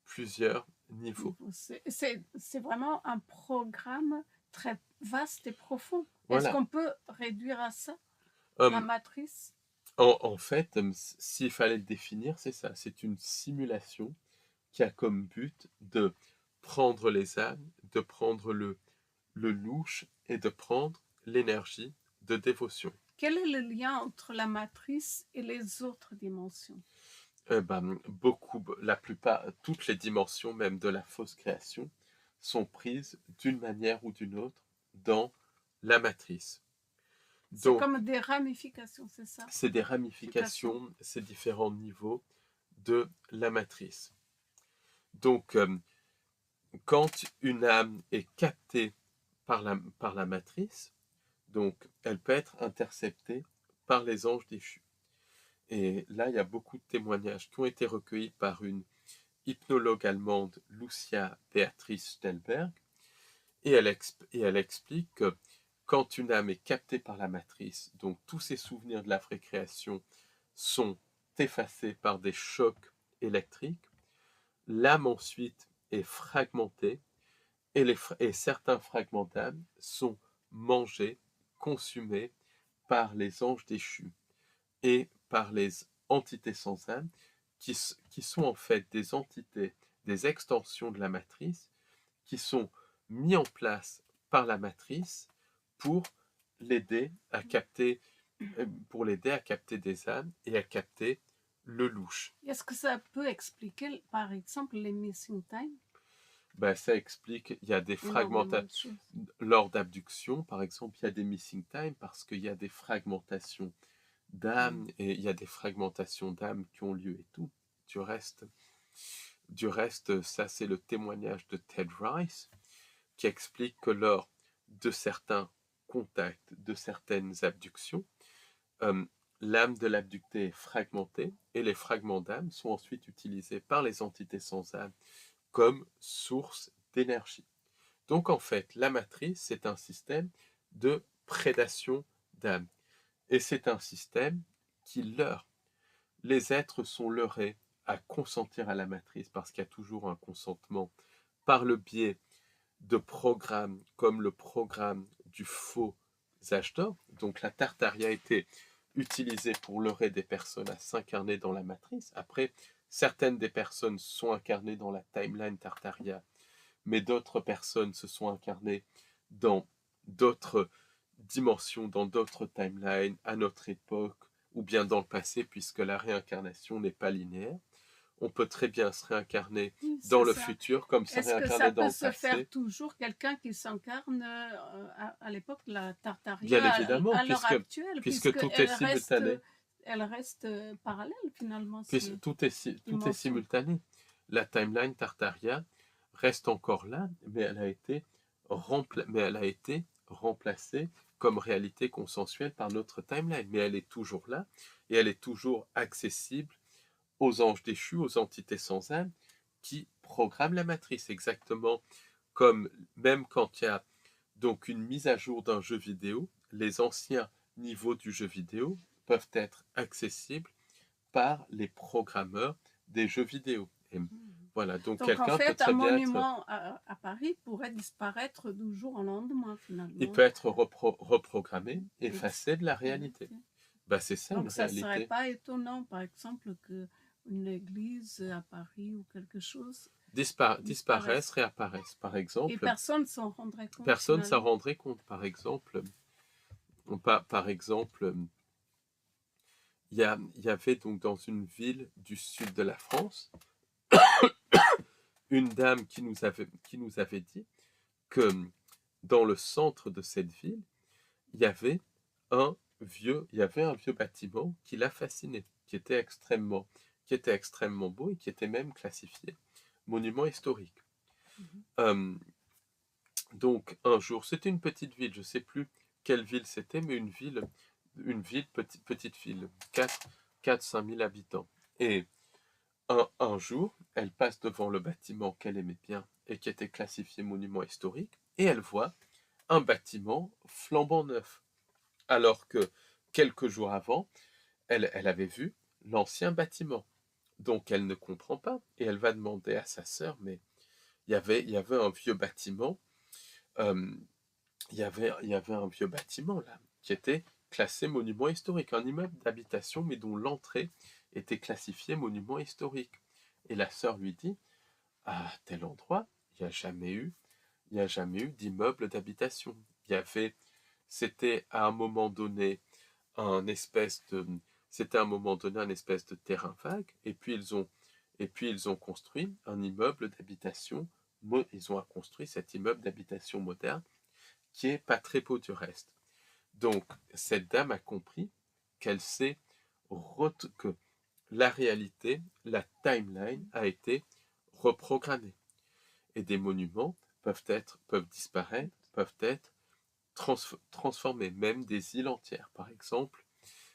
plusieurs niveaux. C'est vraiment un programme très vaste et profond. Voilà. Est-ce qu'on peut réduire à ça, la matrice? En fait, s'il fallait le définir, c'est ça. C'est une simulation qui a comme but de prendre les âmes, de prendre le louche et de prendre l'énergie de dévotion. Quel est le lien entre la matrice et les autres dimensions? La plupart, toutes les dimensions même de la fausse création sont prises d'une manière ou d'une autre dans la matrice. C'est Donc, comme des ramifications, c'est ça? c'est des ramifications, ces différents niveaux de la matrice. Donc, quand une âme est captée par la matrice, donc elle peut être interceptée par les anges déchus. Et là, il y a beaucoup de témoignages qui ont été recueillis par une hypnologue allemande, Lucia Beatrice Stellberg, et elle explique que quand une âme est captée par la matrice, donc tous ses souvenirs de la vraie création sont effacés par des chocs électriques, l'âme ensuite est fragmentée et certains fragments d'âme sont mangés, consumés par les anges déchus et par les entités sans âme qui sont en fait des entités, des extensions de la matrice qui sont mis en place par la matrice pour l'aider à capter, des âmes et à capter le louche. Est-ce que ça peut expliquer, par exemple, les missing time? Ben, ça explique, il y a des fragmentations. Lors d'abduction, par exemple, il y a des missing time parce qu'il y a des fragmentations d'âmes et il y a des fragmentations d'âmes qui ont lieu et tout. Du reste, ça c'est le témoignage de Ted Rice qui explique que lors de certains contacts, de certaines abductions, l'âme de l'abducté est fragmentée et les fragments d'âme sont ensuite utilisés par les entités sans âme comme source d'énergie. Donc en fait, la matrice, c'est un système de prédation d'âme. Et c'est un système qui leurre. Les êtres sont leurrés à consentir à la matrice parce qu'il y a toujours un consentement par le biais de programmes comme le programme du faux âge d'or. Donc la Tartaria a été utilisée pour leurrer des personnes à s'incarner dans la matrice. Après, certaines des personnes sont incarnées dans la timeline Tartaria, mais d'autres personnes se sont incarnées dans d'autres dimensions, dans d'autres timelines, à notre époque, ou bien dans le passé, puisque la réincarnation n'est pas linéaire. On peut très bien se réincarner dans le futur comme se réincarner dans le passé. Est-ce que ça peut se faire toujours quelqu'un qui s'incarne à l'époque de la Tartaria, bien évidemment, à l'heure actuelle, puisque tout est simultané. Elle reste parallèle finalement. Tout est simultané. La timeline Tartaria reste encore là, mais elle a été remplacée comme réalité consensuelle par notre timeline. Mais elle est toujours là et elle est toujours accessible aux anges déchus, aux entités sans âme qui programment la matrice, exactement comme même quand il y a donc une mise à jour d'un jeu vidéo, les anciens niveaux du jeu vidéo peuvent être accessibles par les programmeurs des jeux vidéo. Et voilà, donc quelqu'un en fait, peut très bien monument à Paris pourrait disparaître du jour au lendemain finalement. Il peut être reprogrammé, effacé de la réalité. Ben, c'est ça. Donc une réalité. Ça ne serait pas étonnant, par exemple, qu'une église à Paris ou quelque chose disparaissent, réapparaissent, par exemple. Et personne ne s'en rendrait compte. Personne ne s'en rendrait compte, par exemple. Il y avait donc dans une ville du sud de la France une dame qui nous avait dit que dans le centre de cette ville, il y avait un vieux bâtiment qui l'a fasciné, qui était extrêmement beau et qui était même classifié monument historique. Donc un jour, c'était une petite ville, je ne sais plus quelle ville c'était, mais petite ville, 4-5 000 habitants. Et un jour, elle passe devant le bâtiment qu'elle aimait bien et qui était classifié monument historique, et elle voit un bâtiment flambant neuf. Alors que quelques jours avant, elle avait vu l'ancien bâtiment. Donc elle ne comprend pas, et elle va demander à sa sœur, mais il y avait un vieux bâtiment, il y avait un vieux bâtiment là, qui était classé monument historique, un immeuble d'habitation, mais dont l'entrée était classifiée monument historique. Et la sœur lui dit, à tel endroit, il n'y a jamais eu d'immeuble d'habitation. C'était à un moment donné un espèce de terrain vague, et puis ils ont construit un immeuble d'habitation. Ils ont construit cet immeuble d'habitation moderne qui est pas très beau du reste. Donc, cette dame a compris qu'elle sait que la réalité, la timeline a été reprogrammée. Et des monuments peuvent disparaître, peuvent être transformés, même des îles entières. Par exemple,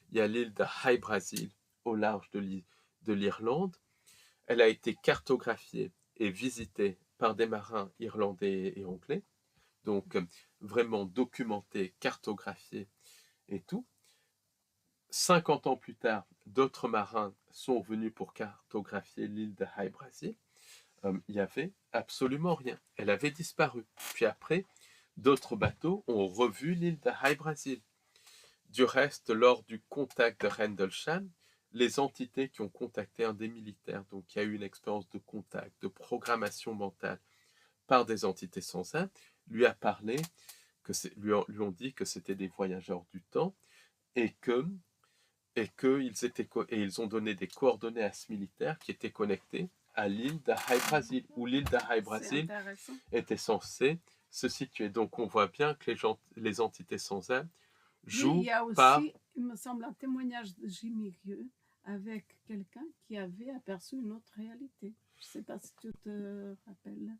il y a l'île de High Brasil au large de l'Irlande. Elle a été cartographiée et visitée par des marins irlandais et anglais, donc vraiment documentée, cartographiée et tout. 50 ans plus tard, d'autres marins sont venus pour cartographier l'île de High Brasil. Il n'y avait absolument rien. Elle avait disparu. Puis après, d'autres bateaux ont revu l'île de High Brasil. Du reste, lors du contact de Rendlesham, les entités qui ont contacté un des militaires, donc il y a eu une expérience de contact, de programmation mentale par des entités sans âme, lui a parlé, lui ont dit que c'était des voyageurs du temps et ils ont donné des coordonnées à ce militaire qui était connecté à l'île de High Brasil, où l'île de High Brasil était censée se situer. Donc on voit bien que les entités sans âme jouent. Il y a aussi, il me semble, un témoignage de Jimmy Rieu avec quelqu'un qui avait aperçu une autre réalité. Je ne sais pas si tu te rappelles.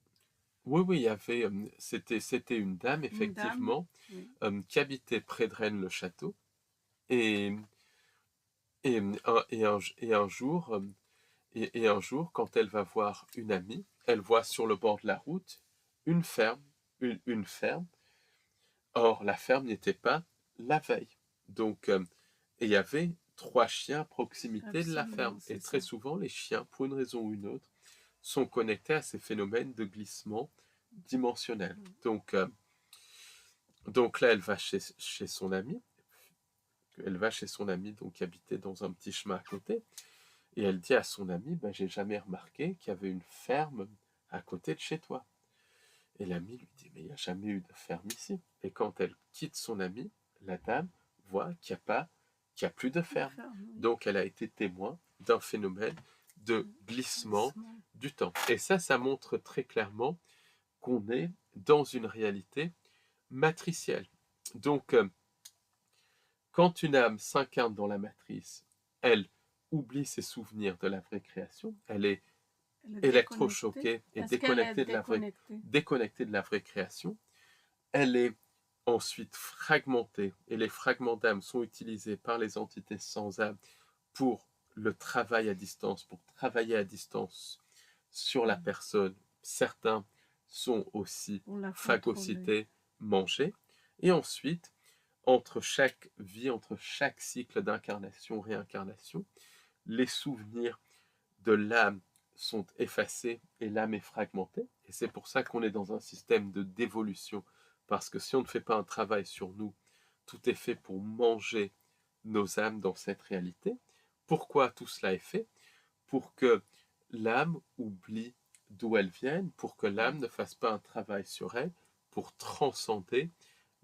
Oui, il y avait, c'était une dame, effectivement, qui habitait près de Rennes le château. Et un jour, quand elle va voir une amie, elle voit sur le bord de la route une ferme. Or, la ferme n'était pas la veille. Donc, il y avait 3 chiens à proximité de la ferme. Et très souvent, les chiens, pour une raison ou une autre, sont connectés à ces phénomènes de glissement dimensionnel. Donc là, elle va chez son amie. Elle va chez son amie, donc qui habitait dans un petit chemin à côté. Et elle dit à son amie, j'ai jamais remarqué qu'il y avait une ferme à côté de chez toi. Et l'ami lui dit, mais il n'y a jamais eu de ferme ici. Et quand elle quitte son ami, la dame voit qu'il n'y a plus de ferme. Donc elle a été témoin d'un phénomène de glissement du temps. Et ça montre très clairement qu'on est dans une réalité matricielle. Donc, quand une âme s'incarne dans la matrice, elle oublie ses souvenirs de la vraie création, elle est électrochoquée et déconnectée de la vraie création. Elle est ensuite fragmentée, et les fragments d'âme sont utilisés par les entités sans âme pour le travail à distance, pour travailler à distance sur la personne. Certains sont aussi phagocytés, mangés. Et ensuite, entre chaque vie, entre chaque cycle d'incarnation, réincarnation, les souvenirs de l'âme sont effacés et l'âme est fragmentée. Et c'est pour ça qu'on est dans un système de dévolution. Parce que si on ne fait pas un travail sur nous, tout est fait pour manger nos âmes dans cette réalité. Pourquoi tout cela est fait? Pour que l'âme oublie d'où elle vient, pour que l'âme ne fasse pas un travail sur elle, pour transcender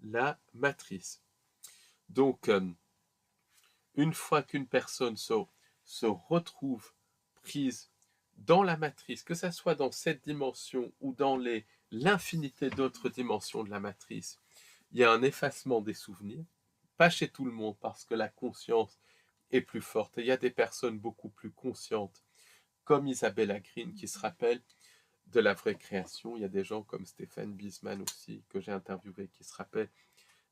la matrice. Donc, une fois qu'une personne se retrouve prise dans la matrice, que ce soit dans cette dimension ou dans l'infinité d'autres dimensions de la matrice, il y a un effacement des souvenirs, pas chez tout le monde parce que la conscience est plus forte. Et il y a des personnes beaucoup plus conscientes, comme Isabella Green, qui se rappellent de la vraie création. Il y a des gens comme Stéphane Bisman aussi, que j'ai interviewé, qui se rappellent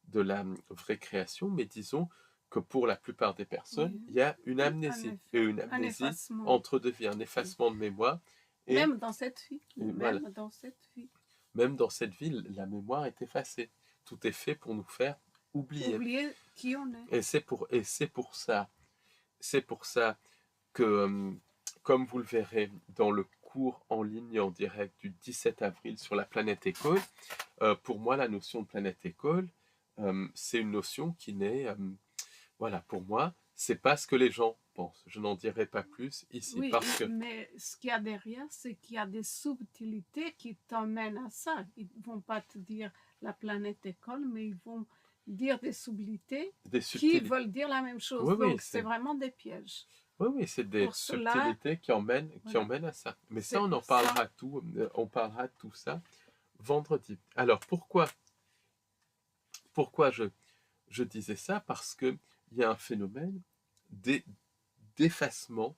de la vraie création, mais disons que pour la plupart des personnes, il y a une amnésie, et une amnésie entre deux vies, un effacement de mémoire. Et même dans cette vie. Même dans cette vie, la mémoire est effacée. Tout est fait pour nous faire oublier qui on est. Et c'est pour ça que, comme vous le verrez dans le cours en ligne en direct du 17 avril sur la planète école, pour moi, la notion de planète école, c'est une notion qui n'est, pour moi, c'est pas ce que les gens pensent. Je n'en dirai pas plus ici. Oui, mais ce qu'il y a derrière, c'est qu'il y a des subtilités qui t'emmènent à ça. Ils ne vont pas te dire la planète école, mais ils vont dire des subtilités qui veulent dire la même chose. Oui, donc, c'est vraiment des pièges. Oui, c'est des subtilités qui emmènent à ça. Mais ça, on en parlera on parlera de tout ça vendredi. Alors, pourquoi je disais ça parce qu'il y a un phénomène d'effacement,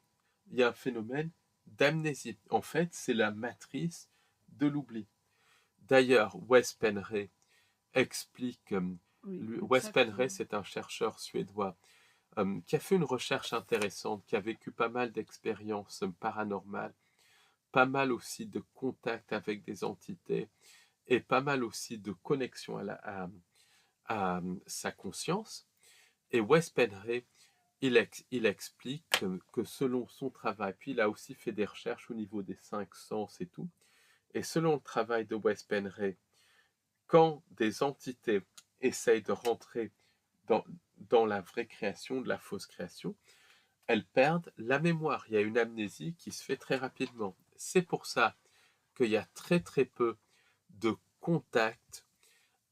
il y a un phénomène d'amnésie. En fait, c'est la matrice de l'oubli. D'ailleurs, Wes Penrey explique, Oui, Wes Penrey, exactement. c'est un chercheur suédois qui a fait une recherche intéressante, qui a vécu pas mal d'expériences paranormales, pas mal aussi de contacts avec des entités et pas mal aussi de connexion à sa conscience. Et Wes Penrey, il explique que selon son travail, puis il a aussi fait des recherches au niveau des 5 sens et tout, et selon le travail de Wes Penrey, quand des entités essayent de rentrer dans, dans la vraie création, de la fausse création, elles perdent la mémoire. Il y a une amnésie qui se fait très rapidement. C'est pour ça qu'il y a très très peu de contact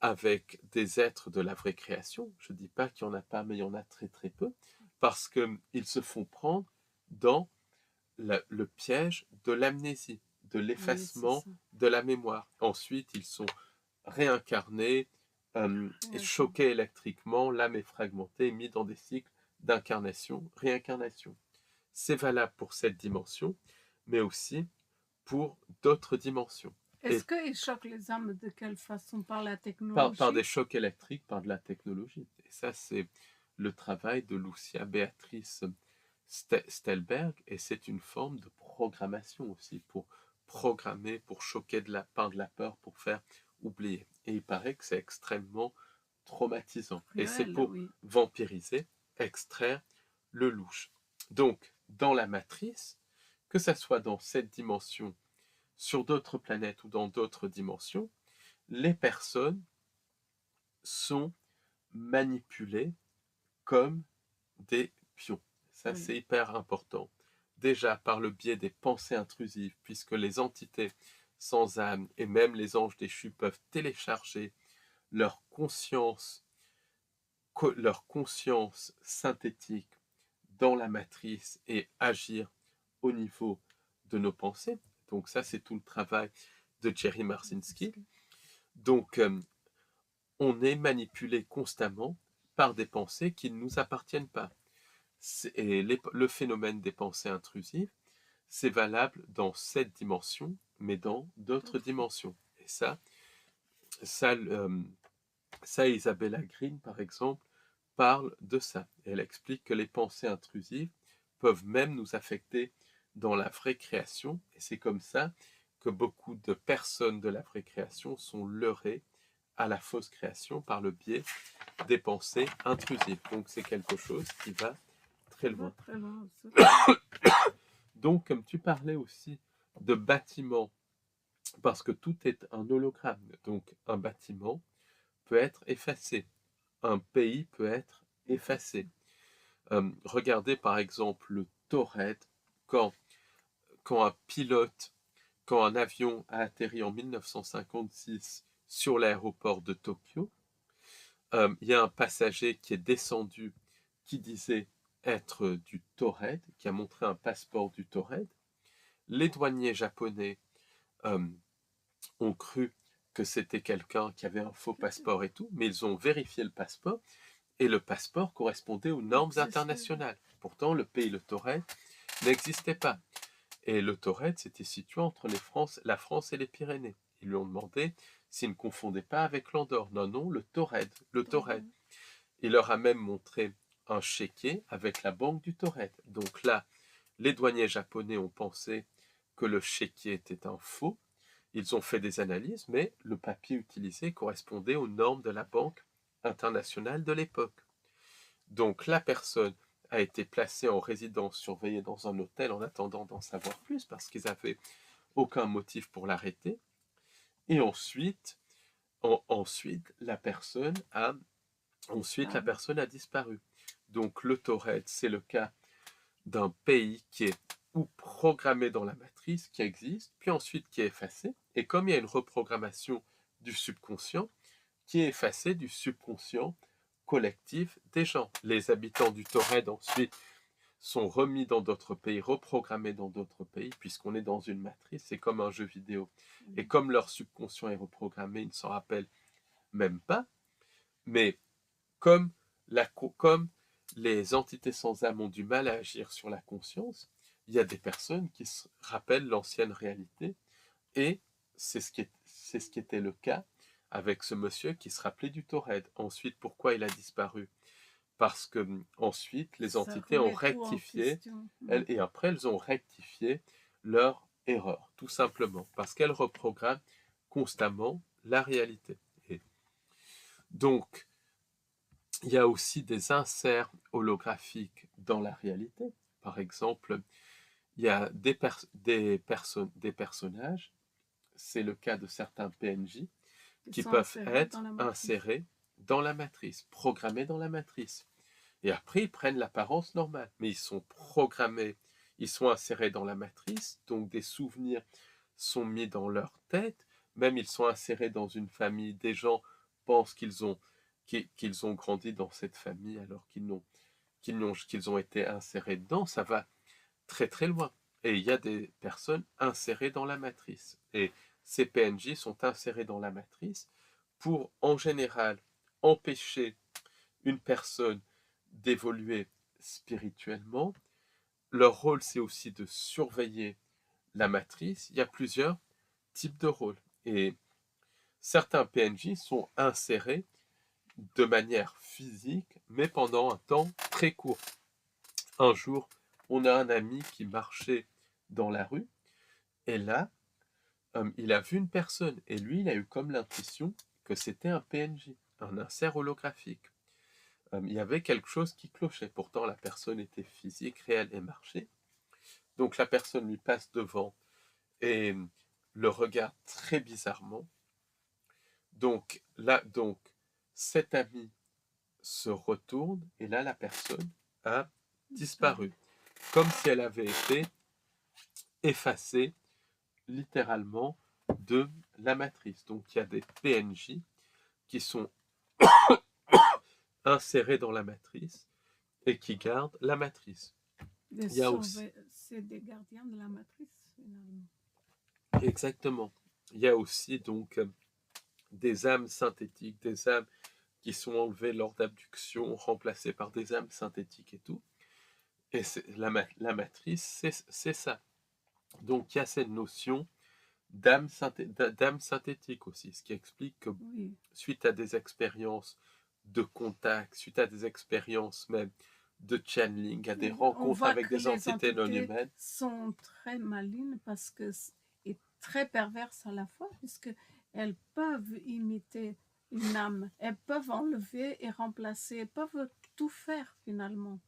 avec des êtres de la vraie création. Je ne dis pas qu'il n'y en a pas, mais il y en a très très peu, parce qu'ils se font prendre dans le piège de l'amnésie, de Oui, c'est l'effacement ça. de la mémoire. Ensuite, ils sont réincarnés, Réincarné. choqués électriquement, l'âme est fragmentée, mis dans des cycles d'incarnation, réincarnation. C'est valable pour cette dimension, mais aussi pour d'autres dimensions. Et Est-ce qu'ils choquent les âmes de quelle façon? Par la par des technologie? chocs électriques, par de la technologie. Et ça, c'est le travail de Lucia Béatrice Stelberg, et c'est une forme de programmation aussi, pour programmer, pour choquer par de la peur, pour faire oublier. Et il paraît que c'est extrêmement traumatisant. Et c'est Réel, pour oui. vampiriser, extraire le louche. Donc, dans la matrice, que ça soit dans cette dimension, sur d'autres planètes ou dans d'autres dimensions, les personnes sont manipulées comme des pions. Ça, Oui. c'est hyper important. Déjà par le biais des pensées intrusives, puisque les entités sans âme et même les anges déchus peuvent télécharger leur conscience, leur conscience synthétique dans la matrice et agir au niveau de nos pensées. Donc ça, c'est tout le travail de Jerry Marcinski. Donc, on est manipulé constamment par des pensées qui ne nous appartiennent pas. Et le phénomène des pensées intrusives, c'est valable dans cette dimension, mais dans d'autres dimensions. Et ça, ça, Isabella Green, par exemple, parle de ça. Elle explique que les pensées intrusives peuvent même nous affecter dans la vraie création, et c'est comme ça que beaucoup de personnes de la vraie création sont leurrées à la fausse création par le biais des pensées intrusives. Donc c'est quelque chose qui va très Ça va loin. très loin. Donc comme tu parlais aussi de bâtiments, parce que tout est un hologramme, donc un bâtiment peut être effacé, un pays peut être effacé. Regardez par exemple le Taured, quand, quand un pilote, quand un avion a atterri en 1956 sur l'aéroport de Tokyo, il y a un passager qui est descendu qui disait être du Taured, qui a montré un passeport du Taured. Les douaniers japonais ont cru que c'était quelqu'un qui avait un faux passeport et tout, mais ils ont vérifié le passeport et le passeport correspondait aux normes internationales. Pourtant, le pays, le Taured, n'existait pas. Et le Taured, c'était situé entre la France et les Pyrénées. Ils lui ont demandé s'il ne confondait pas avec l'Andorre. Non, non, le Taured, le Taured. Il leur a même montré un chéquier avec la banque du Taured. Donc là, les douaniers japonais ont pensé que le chéquier était un faux. Ils ont fait des analyses, mais le papier utilisé correspondait aux normes de la Banque internationale de l'époque. Donc la personne a été placée en résidence surveillée dans un hôtel en attendant d'en savoir plus parce qu'ils n'avaient aucun motif pour l'arrêter. Et ensuite, la personne a disparu. Donc le Taured, c'est le cas d'un pays qui est ou programmé dans la matrice, qui existe, puis ensuite qui est effacé. Et comme il y a une reprogrammation du subconscient, qui est effacé du subconscient collectif des gens. Les habitants du Taured ensuite sont remis dans d'autres pays, reprogrammés dans d'autres pays, puisqu'on est dans une matrice, c'est comme un jeu vidéo. Et comme leur subconscient est reprogrammé, ils ne s'en rappellent même pas, mais comme, comme les entités sans âme ont du mal à agir sur la conscience, il y a des personnes qui se rappellent l'ancienne réalité, et c'est ce qui était le cas avec ce monsieur qui se rappelait du Taured. Ensuite, pourquoi il a disparu? Parce que ensuite, les Ça entités ont remet tout en rectifié, question. et après, elles ont rectifié leur erreur, tout simplement, parce qu'elles reprogramment constamment la réalité. Et donc, il y a aussi des inserts holographiques dans la réalité. Par exemple, il y a des personnages, c'est le cas de certains PNJ, Ils qui sont peuvent insérés dans être la matrice. insérés dans la matrice, programmés dans la matrice. Et après, ils prennent l'apparence normale, mais ils sont programmés, ils sont insérés dans la matrice, donc des souvenirs sont mis dans leur tête, même ils sont insérés dans une famille, des gens pensent qu'ils ont grandi dans cette famille alors qu'ils ont été insérés dedans, ça va très très loin. Et il y a des personnes insérées dans la matrice. Et ces PNJ sont insérés dans la matrice pour, en général, empêcher une personne d'évoluer spirituellement. Leur rôle, c'est aussi de surveiller la matrice. Il y a plusieurs types de rôles. Et certains PNJ sont insérés de manière physique, mais pendant un temps très court. Un jour, on a un ami qui marchait dans la rue, et là, il a vu une personne, et lui, il a eu comme l'intuition que c'était un PNJ, un insert holographique. Il y avait quelque chose qui clochait, pourtant la personne était physique, réelle et marchait. Donc la personne lui passe devant et le regarde très bizarrement. Donc là, cet ami se retourne, et là, la personne a disparu, comme si elle avait été effacée littéralement de la matrice. Donc il y a des PNJ qui sont insérés dans la matrice et qui gardent la matrice. Il y a aussi, C'est des gardiens de la matrice, finalement. exactement, il y a aussi donc des âmes synthétiques, des âmes qui sont enlevées lors d'abduction, remplacées par des âmes synthétiques et tout. Et la matrice, c'est ça. Donc il y a cette notion d'âme synthétique aussi, ce qui explique que Oui. suite à des expériences de contact, suite à des expériences même de channeling, à des On rencontres voit avec que des les entités non entités humaines. sont très malines parce que et très perverses à la fois, puisque elles peuvent imiter une âme, elles peuvent enlever et remplacer, elles peuvent tout faire finalement.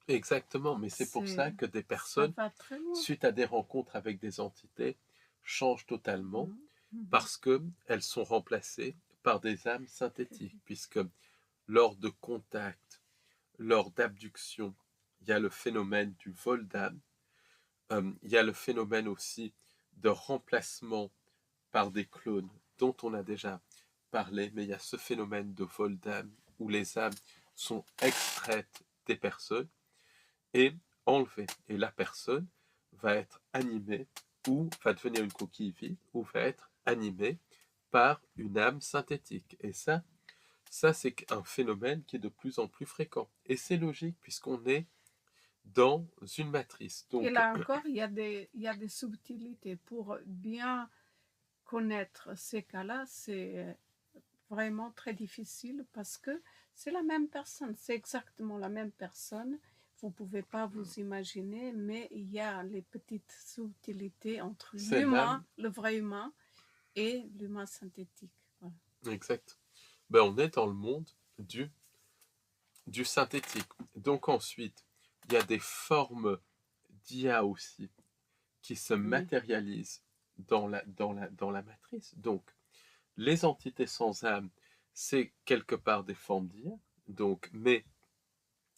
Exactement, mais c'est pour ça que des Ça personnes, va très loin. suite à des rencontres avec des entités, changent totalement Mhm. parce qu'elles sont remplacées par des âmes synthétiques, puisque lors de contact, lors d'abduction, il y a le phénomène du vol d'âme, il y a le phénomène aussi de remplacement par des clones dont on a déjà parlé, mais il y a ce phénomène de vol d'âme où les âmes sont extraites des personnes et enlevées. Et la personne va être animée ou va devenir une coquille vide ou va être animée par une âme synthétique. Et ça c'est un phénomène qui est de plus en plus fréquent. Et c'est logique puisqu'on est dans une matrice. Et Donc, là encore, il y a des subtilités. Pour bien connaître ces cas-là, c'est vraiment très difficile parce que c'est la même personne, c'est exactement la même personne. Vous ne pouvez pas vous imaginer, mais il y a les petites subtilités entre c'est l'âme, l'humain, le vrai humain, et l'humain synthétique. Voilà. exact. Ben, on est dans le monde du synthétique. Donc ensuite, il y a des formes d'IA aussi qui se Oui. matérialisent dans la matrice. Donc, les entités sans âme, c'est quelque part des formes d'IA. Donc, mais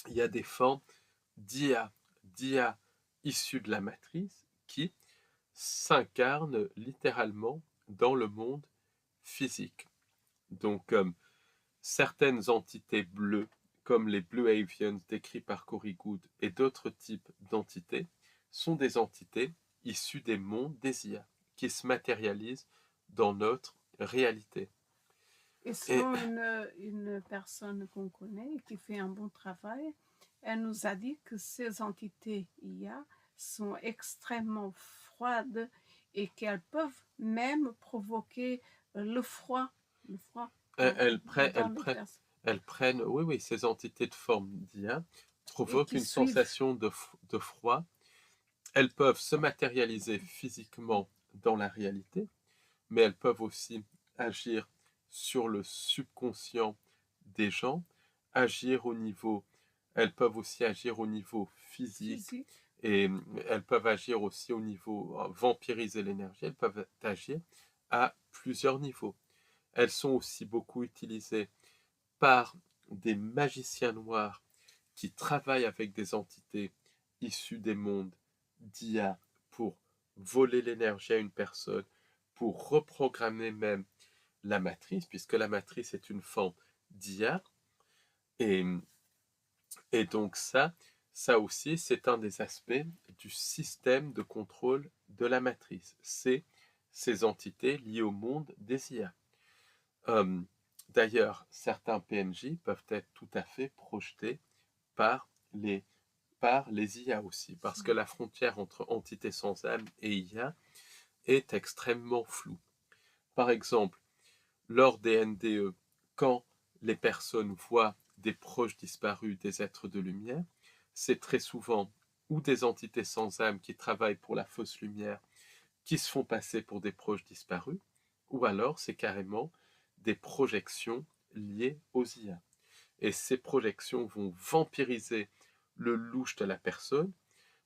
il y a des formes d'IA issues de la matrice qui s'incarnent littéralement dans le monde physique. Donc, certaines entités bleues, comme les Blue Avians décrits par Corey Goode et d'autres types d'entités, sont des entités issues des mondes des IA, qui se matérialisent dans notre réalité. Et selon une personne qu'on connaît et qui fait un bon travail, elle nous a dit que ces entités IA sont extrêmement froides et qu'elles peuvent même provoquer le froid Elles, prennent, dans les personnes. elles prennent, oui, oui, ces entités de forme d'IA Et provoquent qui une suivent. sensation de froid. Elles peuvent se matérialiser physiquement dans la réalité, mais elles peuvent aussi agir sur le subconscient des gens, elles peuvent aussi agir au niveau physique, et elles peuvent agir aussi au niveau vampiriser l'énergie, elles peuvent agir à plusieurs niveaux. Elles sont aussi beaucoup utilisées par des magiciens noirs qui travaillent avec des entités issues des mondes d'IA pour voler l'énergie à une personne, pour reprogrammer même la matrice, puisque la matrice est une forme d'IA. Et, et donc ça aussi, c'est un des aspects du système de contrôle de la matrice. C'est ces entités liées au monde des IA. D'ailleurs, certains PNJ peuvent être tout à fait projetés par les IA aussi, parce que la frontière entre entité sans âme et IA est extrêmement floue. Par exemple, lors des NDE, quand les personnes voient des proches disparus, des êtres de lumière, c'est très souvent ou des entités sans âme qui travaillent pour la fausse lumière, qui se font passer pour des proches disparus, ou alors c'est carrément des projections liées aux IA. Et ces projections vont vampiriser le louche de la personne,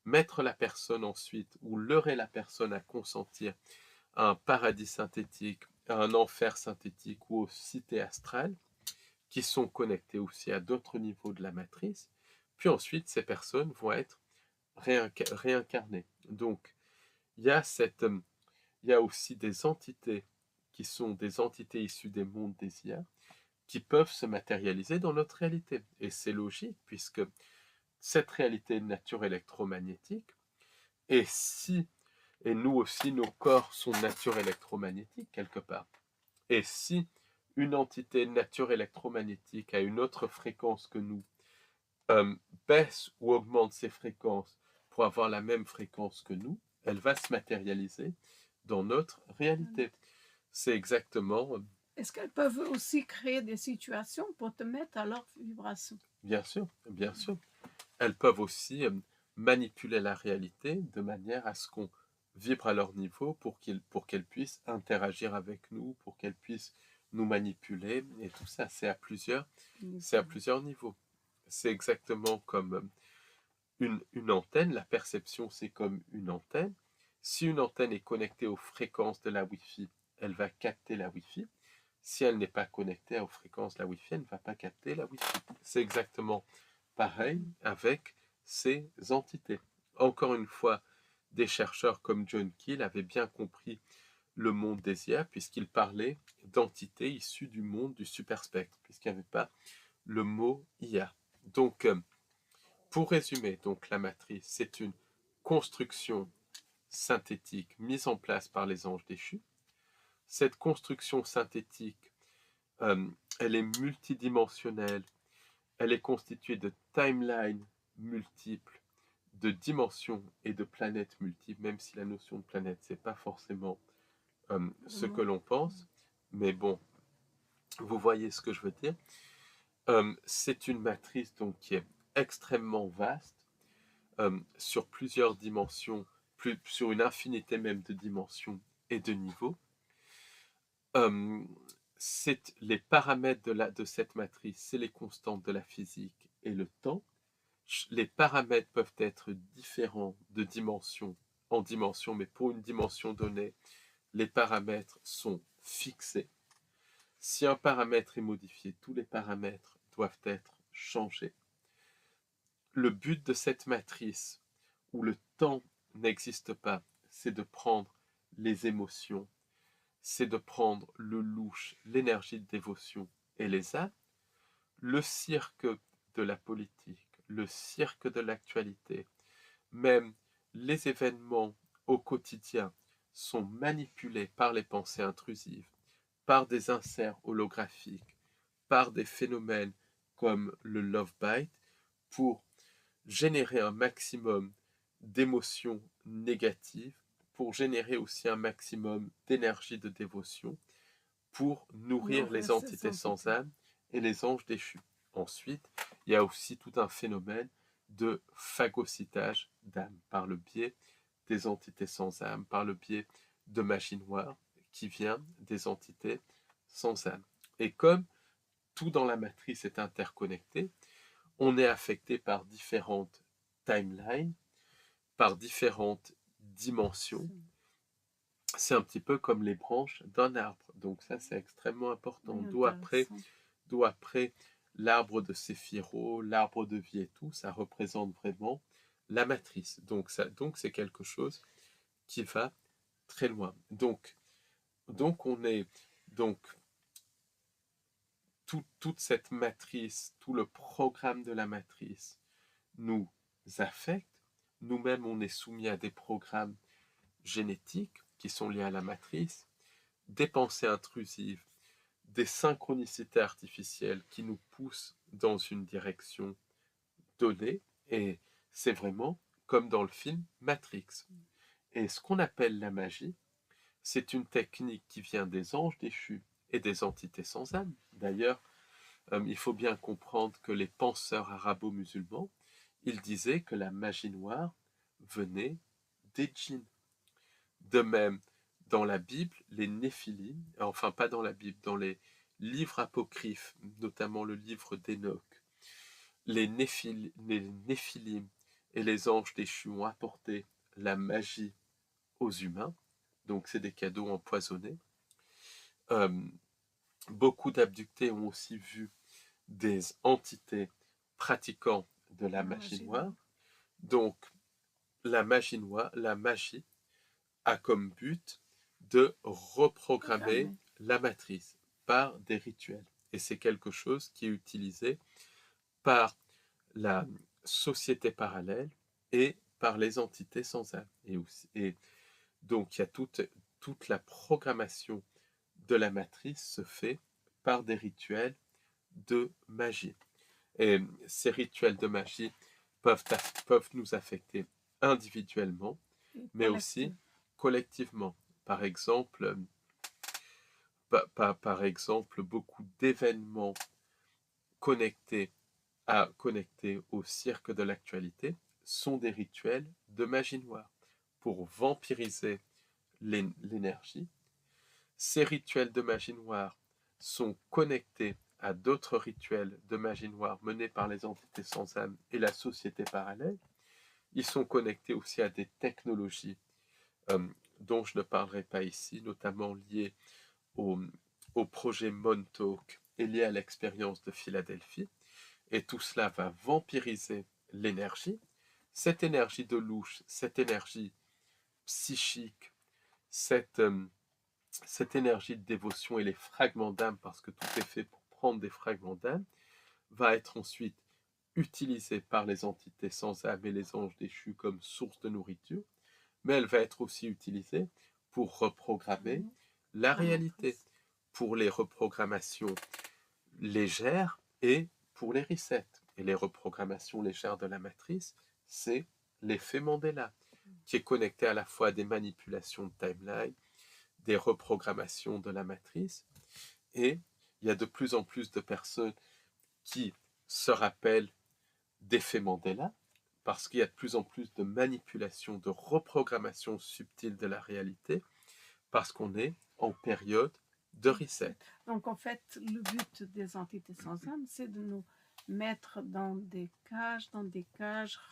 mettre la personne ensuite, ou leurrer la personne à consentir à un paradis synthétique, à un enfer synthétique ou aux cités astrales, qui sont connectées aussi à d'autres niveaux de la matrice. Puis ensuite, ces personnes vont être réincarnées. Donc, il y a aussi des entités qui sont des entités issues des mondes des IA, qui peuvent se matérialiser dans notre réalité. Et c'est logique, puisque cette réalité est de nature électromagnétique, et nous aussi, nos corps sont de nature électromagnétique quelque part. Et si une entité de nature électromagnétique a une autre fréquence que nous, baisse ou augmente ses fréquences pour avoir la même fréquence que nous, elle va se matérialiser dans notre réalité. C'est exactement... Est-ce qu'elles peuvent aussi créer des situations pour te mettre à leur vibration? Bien sûr, bien sûr. Elles peuvent aussi manipuler la réalité de manière à ce qu'on vibre à leur niveau pour qu'elles puissent interagir avec nous, pour qu'elles puissent nous manipuler, et tout ça, c'est à plusieurs niveaux. C'est exactement comme une antenne. La perception, c'est comme une antenne. Si une antenne est connectée aux fréquences de la Wi-Fi, elle va capter la Wi-Fi. Si elle n'est pas connectée aux fréquences de la Wi-Fi, elle ne va pas capter la Wi-Fi. C'est exactement pareil avec ces entités. Encore une fois, des chercheurs comme John Keel avaient bien compris le monde des IA, puisqu'il parlait d'entités issues du monde du superspectre, puisqu'il n'y avait pas le mot IA. Donc, pour résumer, donc la matrice, c'est une construction synthétique mise en place par les anges déchus. Cette construction synthétique, elle est multidimensionnelle, elle est constituée de timelines multiples, de dimensions et de planètes multiples, même si la notion de planète, c'est pas forcément ce que l'on pense, mais bon, vous voyez ce que je veux dire. C'est une matrice donc qui est extrêmement vaste, sur plusieurs dimensions, sur une infinité même de dimensions et de niveaux. Les paramètres de cette matrice, c'est les constantes de la physique et le temps. Les paramètres peuvent être différents de dimension en dimension, mais pour une dimension donnée, les paramètres sont fixés. Si un paramètre est modifié, tous les paramètres doivent être changés. Le but de cette matrice, où le temps n'existe pas, c'est de prendre les émotions, c'est de prendre le louche, l'énergie de dévotion et les âmes, le cirque de la politique, le cirque de l'actualité, même les événements au quotidien sont manipulés par les pensées intrusives, par des inserts holographiques, par des phénomènes comme le love bite, pour générer un maximum d'émotions négatives, pour générer aussi un maximum d'énergie de dévotion, pour nourrir les Nourrir ces entités sans entités. âme et les anges déchus. Ensuite, il y a aussi tout un phénomène de phagocytage d'âme par le biais des entités sans âme, par le biais de magie noire qui vient des entités sans âme. Et comme tout dans la matrice est interconnecté, on est affecté par différentes timelines, par différentes dimensions. C'est un petit peu comme les branches d'un arbre. Donc ça, c'est extrêmement important. Oui, D'où après l'arbre de Séphiro, l'arbre de vie et tout, ça représente vraiment la matrice. Donc c'est quelque chose qui va très loin. Donc on est donc toute cette matrice, tout le programme de la matrice nous affecte. Nous-mêmes, on est soumis à des programmes génétiques qui sont liés à la matrice, des pensées intrusives, des synchronicités artificielles qui nous poussent dans une direction donnée. Et c'est vraiment comme dans le film Matrix. Et ce qu'on appelle la magie, c'est une technique qui vient des anges déchus et des entités sans âme. D'ailleurs, il faut bien comprendre que les penseurs arabo-musulmans, ils disaient que la magie noire venait des djinns. De même, dans la Bible, les Néphilim, enfin pas dans la Bible, dans les livres apocryphes, notamment le livre d'Enoch, les Néphilim et les anges déchus ont apporté la magie aux humains, donc c'est des cadeaux empoisonnés. Beaucoup d'abductés ont aussi vu des entités pratiquant de la magie noire. Donc la magie a comme but de reprogrammer la matrice par des rituels. Et c'est quelque chose qui est utilisé par la société parallèle et par les entités sans âme. Et donc il y a toute la programmation de la matrice se fait par des rituels de magie. Et ces rituels de magie peuvent nous affecter individuellement, mais aussi collectivement. Par exemple, beaucoup d'événements connectés au cirque de l'actualité sont des rituels de magie noire pour vampiriser l'énergie. Ces rituels de magie noire sont connectés à d'autres rituels de magie noire menés par les entités sans âme et la société parallèle. Ils sont connectés aussi à des technologies dont je ne parlerai pas ici, notamment liées au projet Montauk et liées à l'expérience de Philadelphie. Et tout cela va vampiriser l'énergie. Cette énergie de louche, cette énergie psychique, cette énergie de dévotion et les fragments d'âme, parce que tout est fait pour prendre des fragments d'âme, va être ensuite utilisée par les entités sans âme et les anges déchus comme source de nourriture, mais elle va être aussi utilisée pour reprogrammer la réalité, pour les reprogrammations légères et pour les resets. Et les reprogrammations légères de la matrice, c'est l'effet Mandela, qui est connecté à la fois à des manipulations de timeline, des reprogrammations de la matrice, et il y a de plus en plus de personnes qui se rappellent d'effet Mandela, parce qu'il y a de plus en plus de manipulations, de reprogrammation subtile de la réalité, parce qu'on est en période de reset. Donc en fait, le but des entités sans âme, c'est de nous mettre dans des cages,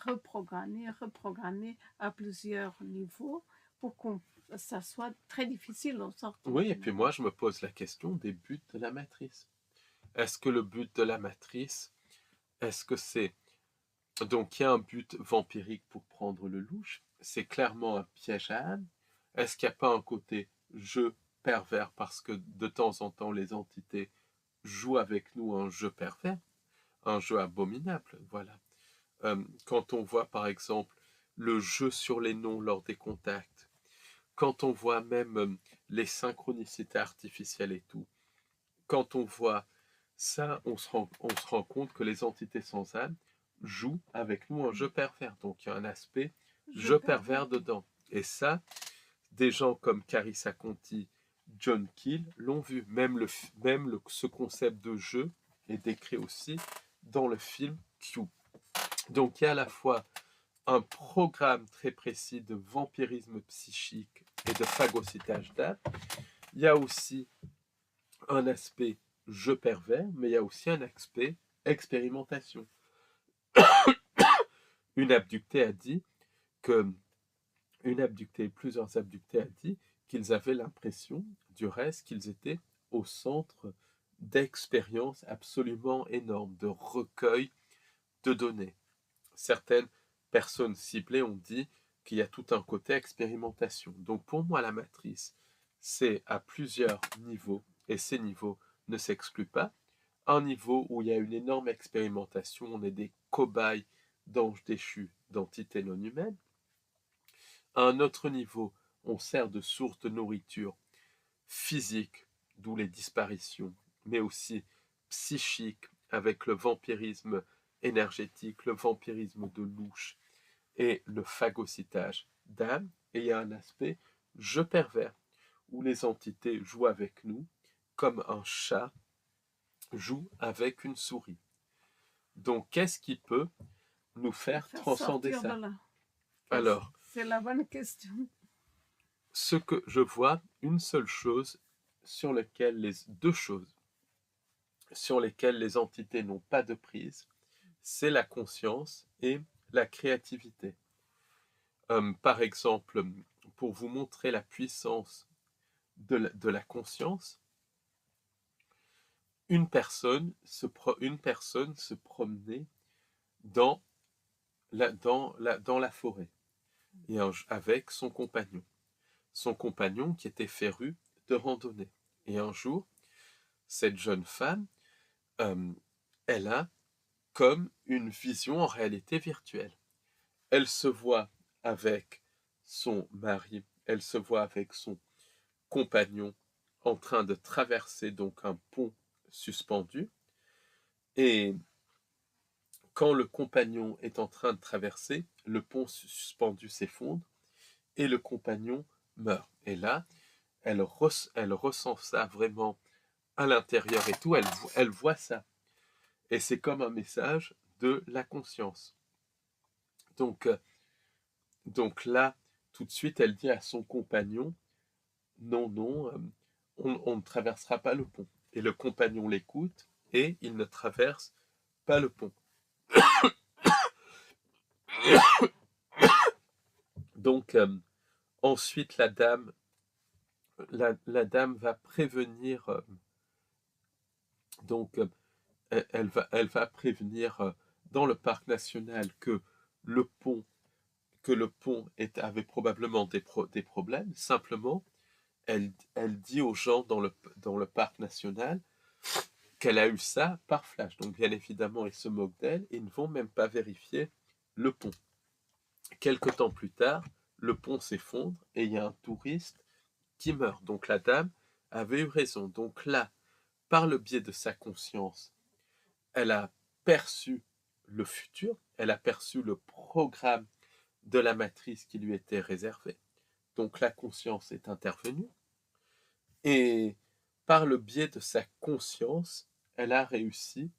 reprogrammer à plusieurs niveaux pour que ça soit très difficile en sortant. Oui, et puis moi je me pose la question des buts de la matrice. Est-ce que le but de la matrice, est-ce que c'est... Donc il y a un but vampirique pour prendre le louche, c'est clairement un piège à âme. Est-ce qu'il n'y a pas un côté jeu pervers parce que de temps en temps les entités jouent avec nous un jeu pervers, un jeu abominable, voilà. Quand on voit par exemple le jeu sur les noms lors des contacts, quand on voit même les synchronicités artificielles et tout. Quand on voit ça, on se rend compte que les entités sans âme jouent avec nous un jeu pervers. Donc il y a un aspect jeu pervers dedans. Et ça, des gens comme Carissa Conti, John Keel l'ont vu. Même ce concept de jeu est décrit aussi dans le film Q. Donc il y a à la fois un programme très précis de vampirisme psychique et de phagocytage d'âme. Il y a aussi un aspect jeu pervers, mais il y a aussi un aspect expérimentation. Une abductée a dit que plusieurs abductés a dit qu'ils avaient l'impression, du reste, qu'ils étaient au centre d'expériences absolument énormes, de recueil de données. Certaines personnes ciblées ont dit qu'il y a tout un côté expérimentation. Donc pour moi, la matrice, c'est à plusieurs niveaux, et ces niveaux ne s'excluent pas. Un niveau où il y a une énorme expérimentation, on est des cobayes d'anges déchus, d'entités non humaines. À un autre niveau, on sert de source de nourriture physique, d'où les disparitions, mais aussi psychique, avec le vampirisme énergétique, le vampirisme de louche et le phagocytage d'âme. Et il y a un aspect jeu pervers, où les entités jouent avec nous comme un chat joue avec une souris. Donc, qu'est-ce qui peut nous faire transcender ça? Alors, c'est la bonne question. Ce que je vois, une seule chose sur laquelle deux choses sur lesquelles les entités n'ont pas de prise, c'est la conscience et la créativité. Par exemple, pour vous montrer la puissance de la conscience, une personne se promenait dans la forêt et avec son compagnon. Son compagnon qui était féru de randonnée. Et un jour, cette jeune femme, elle a comme une vision en réalité virtuelle. Elle se voit avec son mari, elle se voit avec son compagnon en train de traverser donc un pont suspendu. Et quand le compagnon est en train de traverser, le pont suspendu s'effondre et le compagnon meurt. Et là, elle ressent ça vraiment à l'intérieur et tout, elle voit ça. Et c'est comme un message de la conscience. Donc là, tout de suite, elle dit à son compagnon, non, on ne traversera pas le pont. Et le compagnon l'écoute et il ne traverse pas le pont. Donc, ensuite, la dame va prévenir, elle va prévenir dans le parc national que le pont avait probablement des problèmes. Simplement, elle dit aux gens dans le parc national qu'elle a eu ça par flash. Donc, bien évidemment, ils se moquent d'elle et ne vont même pas vérifier le pont. Quelque temps plus tard, le pont s'effondre et il y a un touriste qui meurt. Donc, la dame avait eu raison. Donc là, par le biais de sa conscience, elle a perçu le futur, elle a perçu le programme de la matrice qui lui était réservé. Donc la conscience est intervenue et par le biais de sa conscience, elle a réussi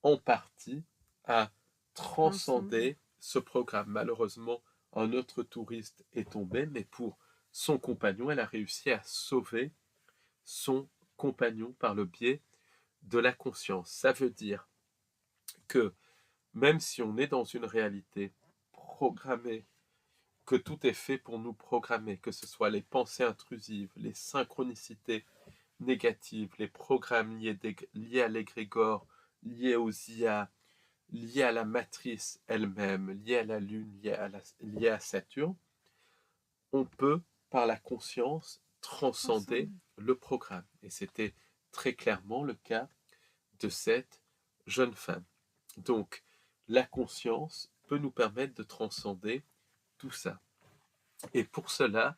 en partie à transcender ce programme. Malheureusement, un autre touriste est tombé, mais pour son compagnon, elle a réussi à sauver son compagnon par le biais de la conscience. Ça veut dire que même si on est dans une réalité programmée, que tout est fait pour nous programmer, que ce soit les pensées intrusives, les synchronicités négatives, les programmes liés à l'égrégore, liés aux IA, liés à la matrice elle-même, liés à la Lune, liés à Saturne, on peut, par la conscience, transcender le programme. Et c'était très clairement le cas de cette jeune femme. Donc, la conscience peut nous permettre de transcender tout ça. Et pour cela,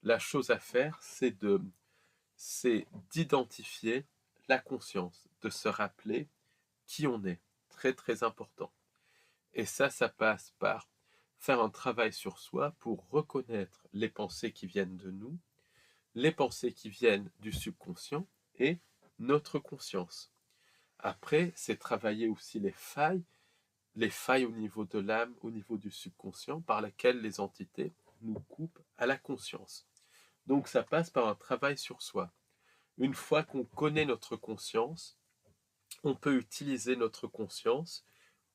la chose à faire, c'est de c'est d'identifier la conscience, de se rappeler qui on est. Très, très important. Et ça passe par faire un travail sur soi pour reconnaître les pensées qui viennent de nous, les pensées qui viennent du subconscient et notre conscience. Après, c'est travailler aussi les failles au niveau de l'âme, au niveau du subconscient, par lesquelles les entités nous coupent à la conscience. Donc ça passe par un travail sur soi. Une fois qu'on connaît notre conscience, on peut utiliser notre conscience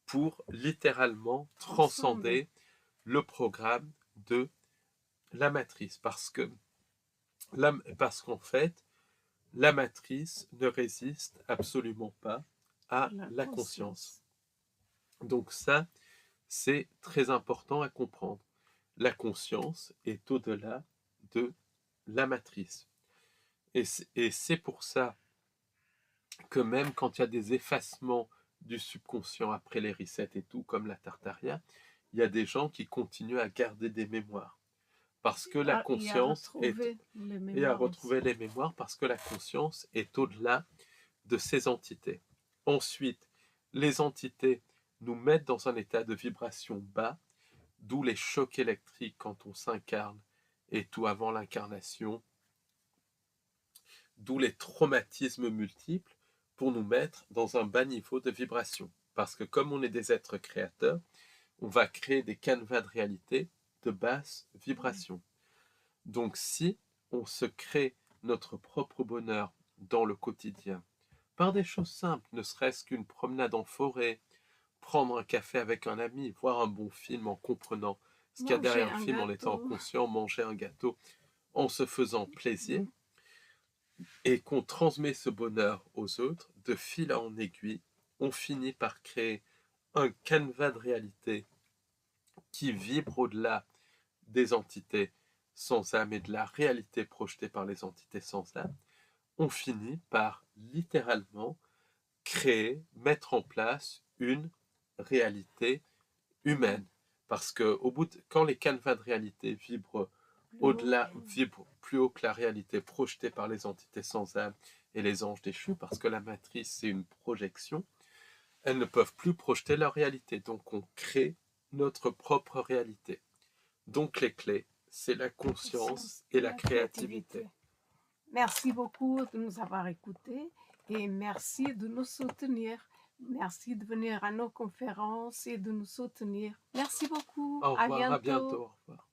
pour littéralement transcender le programme de la matrice. Parce qu'en fait, la matrice ne résiste absolument pas à la conscience. Donc ça, c'est très important à comprendre. La conscience est au-delà de la matrice. Et c'est pour ça que même quand il y a des effacements du subconscient après les resets et tout, comme la Tartaria, il y a des gens qui continuent à garder des mémoires. Parce que la conscience et à retrouver les mémoires, parce que la conscience est au-delà de ces entités. Ensuite, les entités nous mettent dans un état de vibration bas, d'où les chocs électriques quand on s'incarne et tout avant l'incarnation, d'où les traumatismes multiples pour nous mettre dans un bas niveau de vibration. Parce que comme on est des êtres créateurs, on va créer des canevas de réalité de basse vibration. Donc si on se crée notre propre bonheur dans le quotidien, par des choses simples, ne serait-ce qu'une promenade en forêt, prendre un café avec un ami, voir un bon film en comprenant ce qu'il y a derrière le film en étant conscient, manger un gâteau en se faisant plaisir, et qu'on transmet ce bonheur aux autres, de fil en aiguille, on finit par créer un canevas de réalité qui vibre au-delà des entités sans âme et de la réalité projetée par les entités sans âme. On finit par littéralement créer, mettre en place une réalité humaine. Parce que quand les canevas de réalité vibrent au-delà, vibrent plus haut que la réalité projetée par les entités sans âme et les anges déchus, parce que la matrice c'est une projection, elles ne peuvent plus projeter leur réalité. Donc on crée notre propre réalité. Donc les clés, c'est la conscience et la créativité. Merci beaucoup de nous avoir écoutés et merci de nous soutenir. Merci de venir à nos conférences et de nous soutenir. Merci beaucoup. Au revoir, à bientôt. Au revoir.